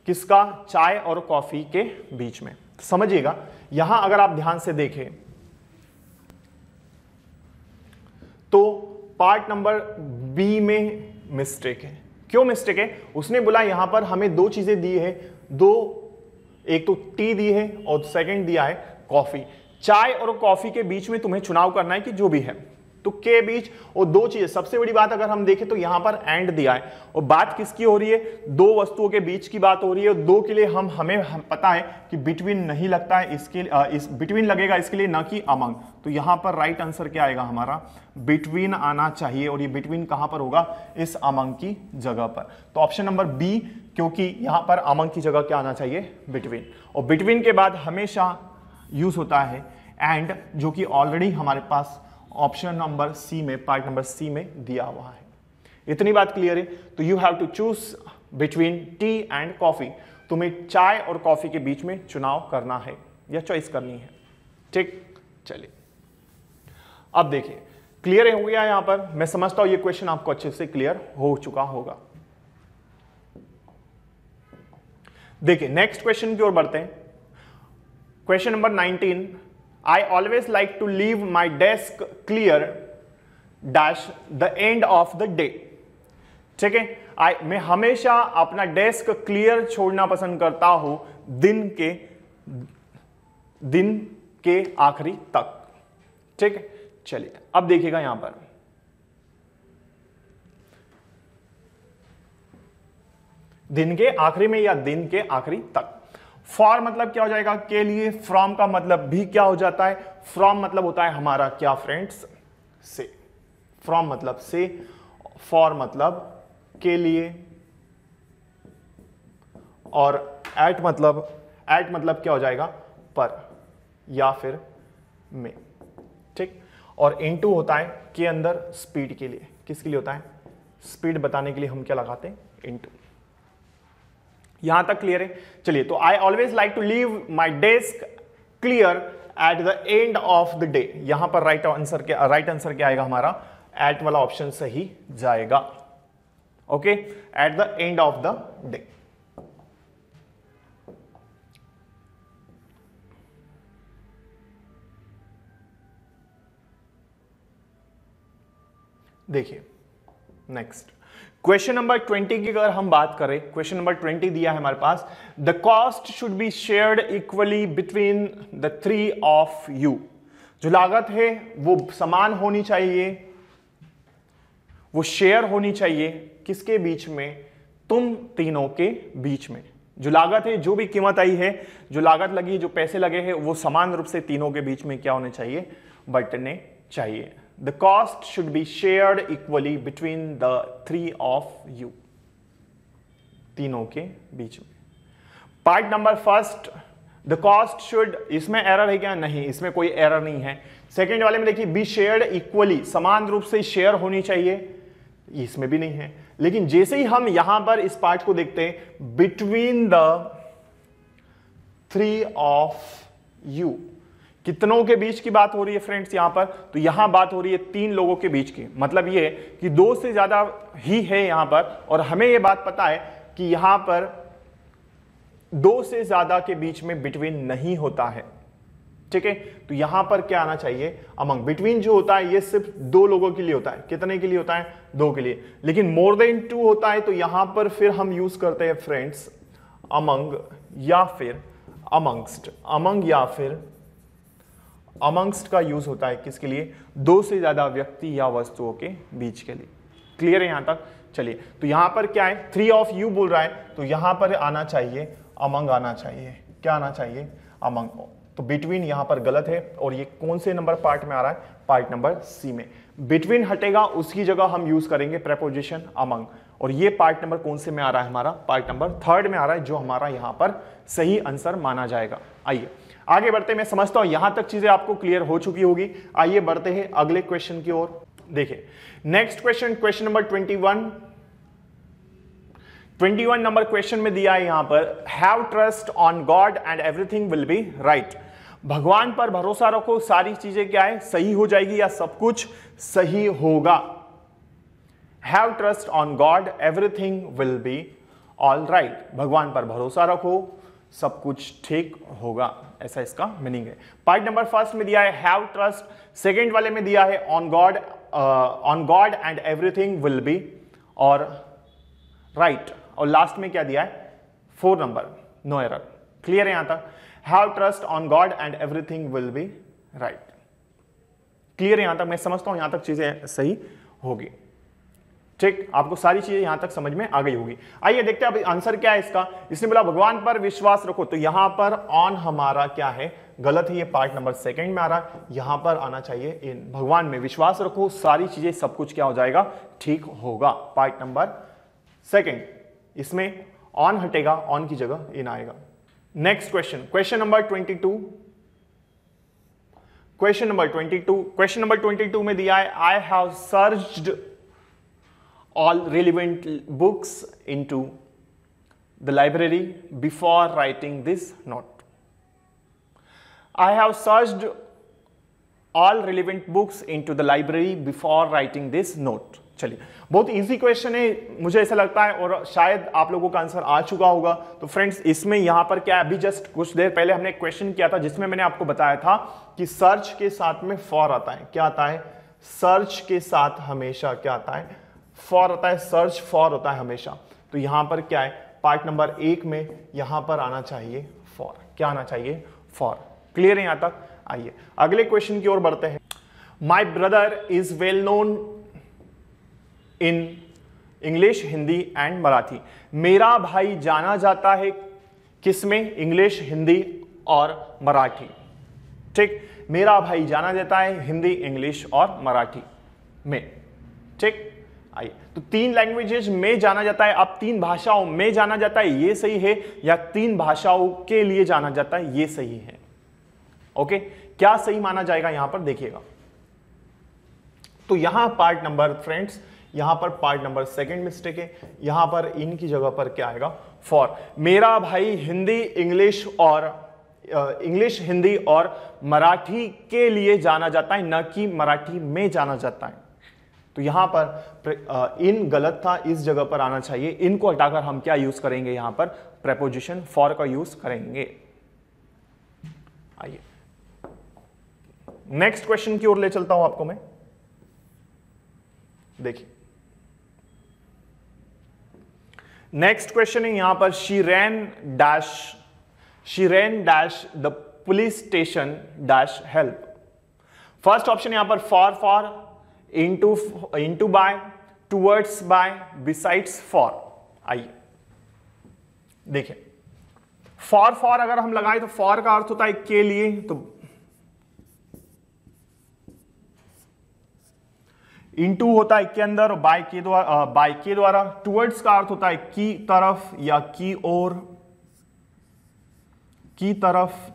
किसका? चाय और कॉफी के बीच में। समझिएगा, यहां अगर आप ध्यान से देखें तो पार्ट नंबर बी में मिस्टेक है। क्यों मिस्टेक है? उसने बोला यहां पर हमें दो चीजें दी है, एक तो टी दी है और सेकंड दिया है कॉफी। चाय और कॉफी के बीच में तुम्हें चुनाव करना है कि जो भी है, तो के बीच और दो चीजें। सबसे बड़ी बात अगर हम देखें तो यहां पर एंड दिया है और बात किसकी हो रही है? दो वस्तुओं के बीच की बात हो रही है। दो के लिए हमें पता है कि बिटवीन नहीं लगता है, इस बिटवीन लगेगा इसके लिए, ना कि अमंग। तो यहां पर राइट आंसर क्या आएगा हमारा? बिटवीन आना चाहिए, और ये बिटवीन कहां पर होगा? इस अमंग की जगह पर। तो ऑप्शन नंबर बी, क्योंकि यहां पर अमंग की जगह क्या आना चाहिए? बिटवीन। और बिटवीन के बाद हमेशा यूज होता है एंड, जो कि ऑलरेडी हमारे पास ऑप्शन नंबर सी में, पार्ट नंबर सी में दिया हुआ है। इतनी बात क्लियर है? तो you have to choose between tea and coffee. तुम्हें चाय और कॉफी के बीच में चुनाव करना है या चॉइस करनी है। ठीक, चलिए अब देखिए, क्लियर हो गया यहां पर। मैं समझता हूं ये क्वेश्चन आपको अच्छे से क्लियर हो चुका होगा। देखिए नेक्स्ट क्वेश्चन की ओर बढ़ते हैं। Question number 19, I always like to leave my desk clear dash the end of the day। ठीक है, मैं हमेशा अपना डेस्क क्लियर छोड़ना पसंद करता हूं दिन के आखिरी तक। ठीक है, चलिए अब देखिएगा यहां पर दिन के आखिरी में या दिन के आखिरी तक। फॉर मतलब क्या हो जाएगा? के लिए। फ्रॉम का मतलब भी क्या हो जाता है? फ्रॉम मतलब होता है हमारा क्या फ्रेंड्स? से। फ्रॉम मतलब से, फॉर मतलब के लिए, और एट मतलब क्या हो जाएगा? पर या फिर में। ठीक, और इनटू होता है के अंदर स्पीड के लिए। किसके लिए होता है? स्पीड बताने के लिए हम क्या लगाते हैं? इनटू। यहां तक क्लियर है? चलिए, तो I always like to leave my desk clear at the end of the day. यहां पर राइट आंसर क्या आएगा हमारा? एट वाला ऑप्शन सही जाएगा। Okay, eight the end of the day. देखिए नेक्स्ट क्वेश्चन नंबर 20 की अगर हम बात करें, क्वेश्चन नंबर 20 दिया है हमारे पास, the cost should be shared equally between the three of you. जो लागत है वो समान होनी चाहिए, वो शेयर होनी चाहिए किसके बीच में? तुम तीनों के बीच में। जो लागत है, जो भी कीमत आई है, जो लागत लगी, जो पैसे लगे हैं, वो समान रूप से तीनों के बीच में क्या होने चाहिए? बंटने चाहिए। The cost should be shared equally between the three of you। तीनों के बीच में। Part number first, the cost should, इसमें एरर है क्या? नहीं, इसमें कोई एरर नहीं है। सेकेंड वाले में देखिए, बी शेयर्ड इक्वली, समान रूप से शेयर होनी चाहिए, इसमें भी नहीं है। लेकिन जैसे ही हम यहां पर इस पार्ट को देखते हैं, between the three of you, कितनों के बीच की बात हो रही है फ्रेंड्स यहां पर? तो यहां बात हो रही है तीन लोगों के बीच की। मतलब ये कि दो से ज्यादा ही है यहां पर, और हमें यह बात पता है कि यहां पर दो से ज्यादा के बीच में बिटवीन नहीं होता है। ठीक है, तो यहां पर क्या आना चाहिए? अमंग। बिटवीन जो होता है ये सिर्फ दो लोगों के लिए होता है। कितने के लिए होता है? दो के लिए। लेकिन मोर देन टू होता है, तो यहां पर फिर हम यूज करते हैं फ्रेंड्स अमंग या फिर अमंगस्ट। अमंग या फिर अमंगस्ट का यूज होता है किसके लिए? दो से ज्यादा व्यक्ति या वस्तुओं के बीच के लिए। क्लियर है यहां तक? चलिए, तो यहां पर क्या है? थ्री ऑफ यू बोल रहा है, तो यहां पर आना चाहिए अमंग आना चाहिए। क्या आना चाहिए? अमंग। तो बिटवीन यहां पर गलत है, और ये कौन से नंबर पार्ट में आ रहा है? पार्ट नंबर सी में। बिटवीन हटेगा, उसकी जगह हम यूज करेंगे प्रेपोजिशन अमंग, और ये पार्ट नंबर कौन से में आ रहा है? हमारा पार्ट नंबर थर्ड में आ रहा है, जो हमारा यहां पर सही आंसर माना जाएगा। आइए आगे बढ़ते हैं। मैं समझता हूं यहां तक चीजें आपको क्लियर हो चुकी होगी। आइए बढ़ते हैं अगले क्वेश्चन की ओर। देखिए next question, question number 21 number question में दिया है यहां पर, have trust on God and everything will be right. भगवान पर भरोसा रखो, सारी चीजें क्या है? सही हो जाएगी या सब कुछ सही होगा। Have trust on God everything will be all right. भगवान पर भरोसा रखो, सब कुछ ठीक होगा, ऐसा इसका मीनिंग है। पार्ट नंबर फर्स्ट में दिया है हैव ट्रस्ट, सेकेंड वाले में दिया है on God and everything will be और राइट, और लास्ट में क्या दिया है 4 नंबर नो एरर। क्लियर है यहां तक? Have trust on God and everything will be right. Clear है यहां तक? मैं समझता हूं यहां तक चीजें सही होगी। ठीक, आपको सारी चीजें यहां तक समझ में आ गई होगी। आइए देखते हैं अब आंसर क्या है इसका। इसने बोला भगवान पर विश्वास रखो, तो यहां पर ऑन हमारा क्या है, गलत है, ये पार्ट नंबर सेकंड में आ रहा है। यहां पर आना चाहिए इन, भगवान में विश्वास रखो, सारी चीजें सब कुछ क्या हो जाएगा, ठीक होगा। पार्ट नंबर सेकंड, इसमें ऑन हटेगा, ऑन की जगह इन आएगा। Next question, question number 22। Question number 22 में दिया है I have searched all relevant books into the library before writing this note. I have searched all relevant books into the library before writing this note. चलिए, बहुत easy question है मुझे ऐसा लगता है, और शायद आप लोगों का आंसर आ चुका होगा। तो फ्रेंड्स, इसमें यहां पर क्या है, अभी जस्ट कुछ देर पहले हमने एक क्वेश्चन किया था जिसमें मैंने आपको बताया था कि सर्च के साथ में फॉर आता है। क्या आता है? सर्च के साथ हमेशा क्या आता है, फॉर आता है, सर्च फॉर होता है हमेशा। तो यहां पर क्या है, पार्ट नंबर 1 में यहां पर आना चाहिए फॉर। क्या आना चाहिए? फॉर। क्लियर है यहां तक? आइए अगले क्वेश्चन की ओर बढ़ते हैं। My brother is well known in English, Hindi and Marathi. मेरा भाई जाना जाता है किसमें? इंग्लिश, हिंदी और मराठी। ठीक, मेरा भाई जाना जाता है हिंदी, इंग्लिश और मराठी में। ठीक, आइए, तो 3 लैंग्वेजेस में जाना जाता है। अब 3 भाषाओं में जाना जाता है, ये सही है, या 3 भाषाओं के लिए जाना जाता है, ये सही है। ओके, क्या सही माना जाएगा यहां पर देखिएगा। तो यहां पार्ट नंबर फ्रेंड्स, यहां पर पार्ट नंबर सेकंड मिस्टेक है। यहां पर इनकी जगह पर क्या आएगा? फॉर। मेरा भाई हिंदी, इंग्लिश, हिंदी और मराठी के लिए जाना जाता है, न कि मराठी में जाना जाता है। तो यहां पर इन गलत था, इस जगह पर आना चाहिए। इनको हटाकर हम क्या यूज करेंगे? यहां पर प्रेपोजिशन फॉर का यूज करेंगे। आइए नेक्स्ट क्वेश्चन की ओर ले चलता हूं आपको मैं। देखिए, नेक्स्ट क्वेश्चन है यहां पर she rain dash the police station dash help. First option यहां पर for, into by, towards by, besides for। आइए देखिए, फॉर अगर हम लगाए तो फॉर का अर्थ होता है के लिए, तो इनटू होता है के अंदर, और बाय के द्वारा। टुवर्ड्स का अर्थ होता है की तरफ या की ओर, की तरफ,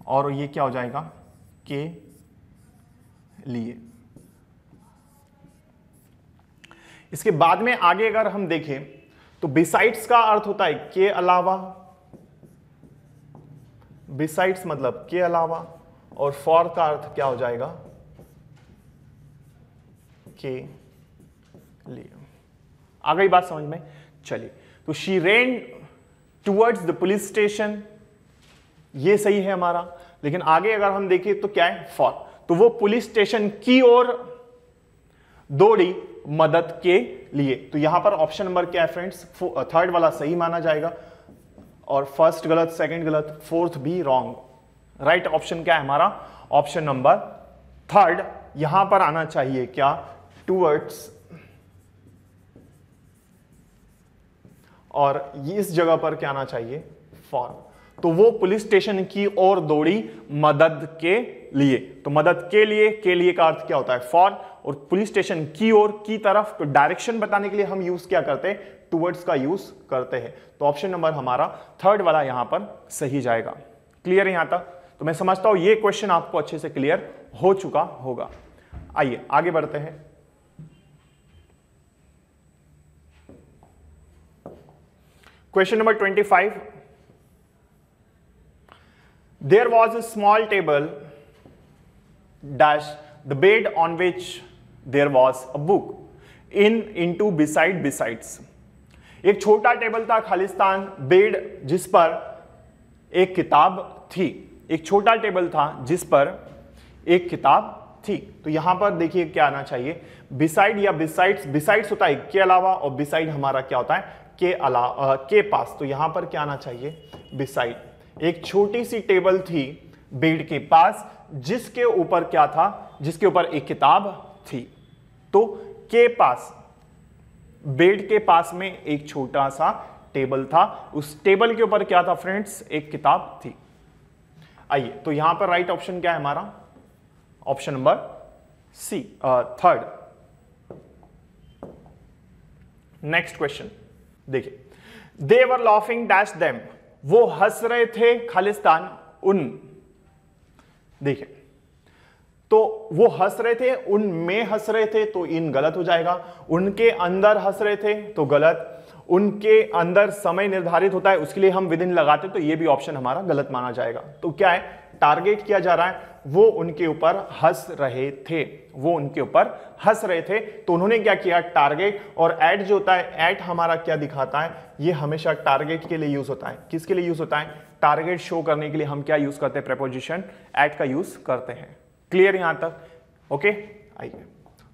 और ये क्या हो जाएगा? के लिए। इसके बाद में आगे अगर हम देखें तो बिसाइड्स का अर्थ होता है के अलावा, बिसाइड्स मतलब के अलावा, और फॉर का अर्थ क्या हो जाएगा? के लिए। आ गई बात समझ में? चलिए, तो she rain towards the police station, ये सही है हमारा। लेकिन आगे अगर हम देखें तो क्या है? फॉर। तो वो पुलिस स्टेशन की ओर दौड़ी मदद के लिए। तो यहां पर ऑप्शन नंबर क्या है फ्रेंड्स? थर्ड वाला सही माना जाएगा, और फर्स्ट गलत, सेकंड गलत, फोर्थ भी रॉन्ग। राइट ऑप्शन क्या है हमारा? Option number third. यहां पर आना चाहिए क्या? टुवर्ड्स, और इस जगह पर क्या आना चाहिए? फॉर। तो वो पुलिस स्टेशन की ओर दौड़ी मदद के लिए। तो मदद के लिए का अर्थ क्या होता है? फॉर। और पुलिस स्टेशन की ओर, की तरफ, तो डायरेक्शन बताने के लिए हम यूज क्या करते हैं? टुवर्ड्स का यूज करते हैं। तो ऑप्शन नंबर हमारा थर्ड वाला यहां पर सही जाएगा। क्लियर है यहां तक? तो मैं समझता हूं ये क्वेश्चन आपको अच्छे से क्लियर हो चुका होगा। आइए आगे बढ़ते हैं। Question number 25। There was a small table dash the bed on which there was a book, into, beside, besides। एक छोटा टेबल था खालिस्तान, बेड जिस पर एक किताब थी। एक छोटा टेबल था जिस पर एक किताब थी। तो यहां पर देखिए क्या आना चाहिए, बिसाइड या बिसाइड्स। बिसाइड्स होता है के अलावा, और बिसाइड हमारा क्या होता है, के अलावा, के पास। तो यहां पर क्या आना चाहिए, बिसाइड। एक छोटी सी टेबल थी बेड के पास जिसके ऊपर क्या था, जिसके ऊपर एक किताब थी। तो के पास, बेड के पास में एक छोटा सा टेबल था, उस टेबल के ऊपर क्या था फ्रेंड्स, एक किताब थी। आइए, तो यहां पर राइट ऑप्शन क्या है हमारा, option number C, third. Next question देखिए, they were laughing dash them, वो हंस रहे थे खालिस्तान उन, देखिए तो वो हंस रहे थे, उनमें हंस रहे थे तो इन गलत हो जाएगा, उनके अंदर हंस रहे थे तो गलत, उनके अंदर समय निर्धारित होता है उसके लिए हम विद इन लगाते तो ये भी ऑप्शन हमारा गलत माना जाएगा। तो क्या है, टारगेट किया जा रहा है, वो उनके ऊपर हंस रहे थे, वो उनके ऊपर हंस रहे थे। तो उन्होंने क्या किया, टारगेट। और एट जो होता है, एट हमारा क्या दिखाता है, ये हमेशा टारगेट के लिए यूज होता है। किसके लिए यूज होता है, टारगेट शो करने के लिए हम क्या यूज करते हैं, प्रेपोजिशन एट का यूज करते हैं। क्लियर यहां तक, ओके। आइए,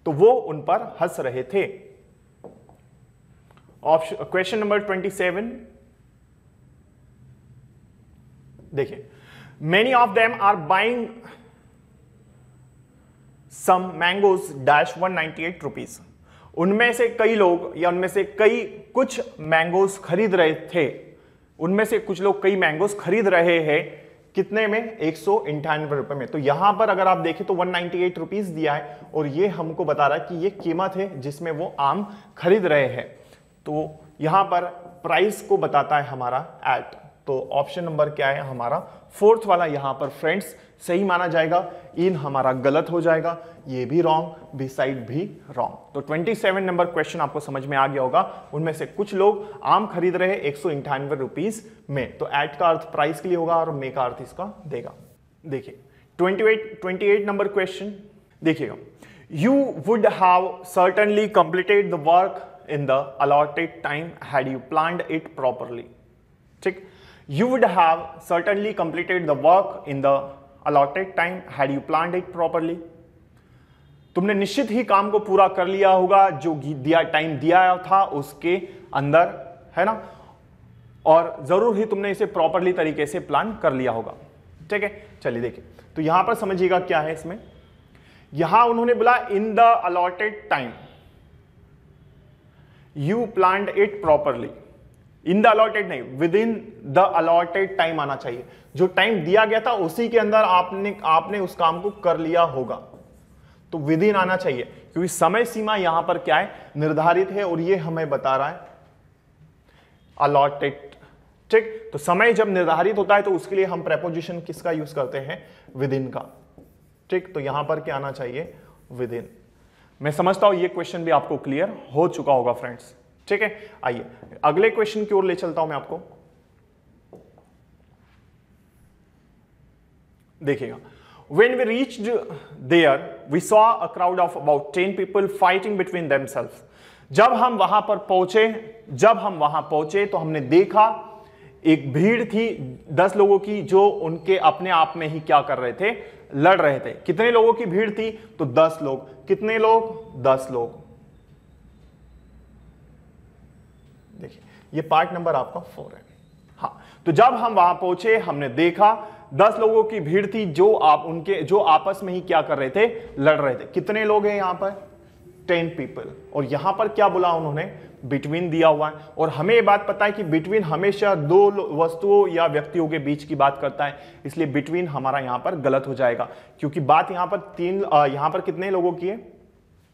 तो वो उन पर हंस रहे थे। ऑप्शन क्वेश्चन नंबर 27 देखिए, many of them are buying some mangoes dash 198 rupees, उनमें से कई लोग या उनमें से कई कुछ मैंगोज खरीद रहे थे, उनमें से कुछ लोग कई मैंगोज खरीद रहे हैं, कितने में, 198 रुपए में। तो यहां पर अगर आप देखें तो 198 रुपीज दिया है और ये हमको बता रहा है कि ये कीमत है जिसमें वो आम खरीद रहे हैं। तो यहां पर प्राइस को बताता है हमारा एट। तो ऑप्शन नंबर क्या है हमारा, फोर्थ वाला यहां पर फ्रेंड्स सही माना जाएगा। इन हमारा गलत हो जाएगा, ये भी रॉन्ग, बी साइड भी रॉन्ग। तो 27 नंबर क्वेश्चन आपको समझ में आ गया होगा। उनमें से कुछ लोग आम खरीद रहे 198 रुपीज में। तो एट का अर्थ प्राइस के लिए होगा और मे का अर्थ इसका देगा। देखिए 28 नंबर क्वेश्चन देखिएगा, you would have certainly completed the work in the allotted time had you planned it properly। ठीक, you would have certainly completed the work in the allotted time had you planned it properly। तुमने निश्चित ही काम को पूरा कर लिया होगा जो दिया टाइम दिया था उसके अंदर, है ना, और जरूर ही तुमने इसे प्रॉपरली तरीके से प्लान कर लिया होगा। ठीक है, चलिए देखिए, तो यहां पर समझिएगा क्या है इसमें। यहां उन्होंने बोला in the allotted time, you planned it properly. In the allotted नहीं, within the allotted time आना चाहिए। जो टाइम दिया गया था उसी के अंदर आपने उस काम को कर लिया होगा। तो विद इन आना चाहिए क्योंकि समय सीमा यहां पर क्या है, निर्धारित है और ये हमें बता रहा है अलॉटेड। ठीक, तो समय जब निर्धारित होता है तो उसके लिए हम प्रेपोजिशन किसका यूज करते हैं, विद इन का। ठीक, तो यहां पर क्या आना चाहिए, विद इन। मैं समझता हूं ये क्वेश्चन भी आपको क्लियर हो चुका होगा फ्रेंड्स। ठीक है, आइए अगले क्वेश्चन की ओर ले चलता हूं मैं आपको। देखिएगा, when we reached there we saw a crowd of about 10 people fighting between themselves। जब हम वहां पहुंचे तो हमने देखा एक भीड़ थी 10 लोगों की जो उनके अपने आप में ही क्या कर रहे थे, लड़ रहे थे। कितने लोगों की भीड़ थी, तो 10 लोग। कितने लोग, 10 लोग। देखिए ये पार्ट नंबर आपका 4 है। हाँ, तो जब हम वहां पहुंचे हमने देखा 10 लोगों की भीड़ थी जो आपस में ही क्या कर रहे थे, लड़ रहे थे। कितने लोग हैं यहां पर, 10 पीपल। और यहां पर क्या बोला उन्होंने, बिटवीन दिया हुआ है। और हमें ये बात पता है कि बिटवीन हमेशा दो वस्तुओं या व्यक्तियों के बीच की बात करता है, इसलिए बिटवीन हमारा यहां पर गलत हो जाएगा क्योंकि बात यहां पर यहां पर कितने लोगों की है,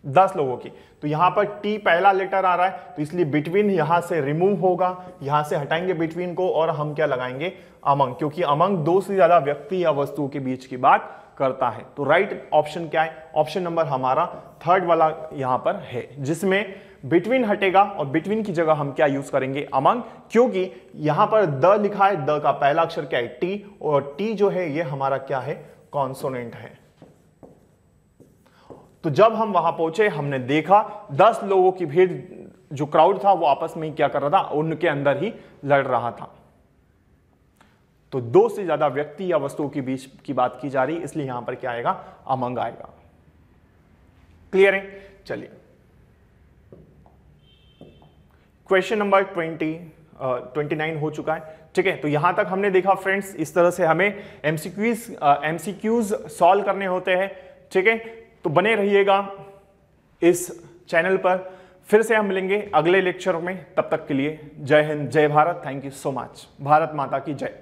10 लोगों की। तो यहां पर टी पहला लेटर आ रहा है तो इसलिए बिटवीन यहां से रिमूव होगा, यहां से हटाएंगे बिटवीन को और हम क्या लगाएंगे, अमंग, क्योंकि अमंग दो से ज्यादा व्यक्ति या वस्तुओं के बीच की बात करता है। तो राइट ऑप्शन क्या है, ऑप्शन नंबर हमारा 3rd वाला यहां पर है जिसमें बिटवीन हटेगा और बिटवीन की जगह हम क्या यूज करेंगे, अमंग, क्योंकि यहां पर द लिखा है, द का पहला अक्षर क्या है, टी, और टी जो है ये हमारा क्या है, कॉन्सोनेंट है। तो जब हम वहां पहुंचे हमने देखा 10 लोगों की भीड़ जो क्राउड था वो आपस में ही क्या कर रहा था, उनके अंदर ही लड़ रहा था। तो दो से ज्यादा व्यक्ति या वस्तुओं के बीच की बात की जा रही, इसलिए यहां पर क्या आएगा, अमंग आएगा। क्लियर है? चलिए क्वेश्चन नंबर 29 हो चुका है। ठीक है, तो यहां तक हमने देखा फ्रेंड्स, इस तरह से हमें एमसीक्यूज सॉल्व करने होते हैं। ठीक है, तो बने रहिएगा इस चैनल पर। फिर से हम मिलेंगे अगले लेक्चर में, तब तक के लिए जय हिंद, जय Bharat, thank you so much, Bharat माता की जय।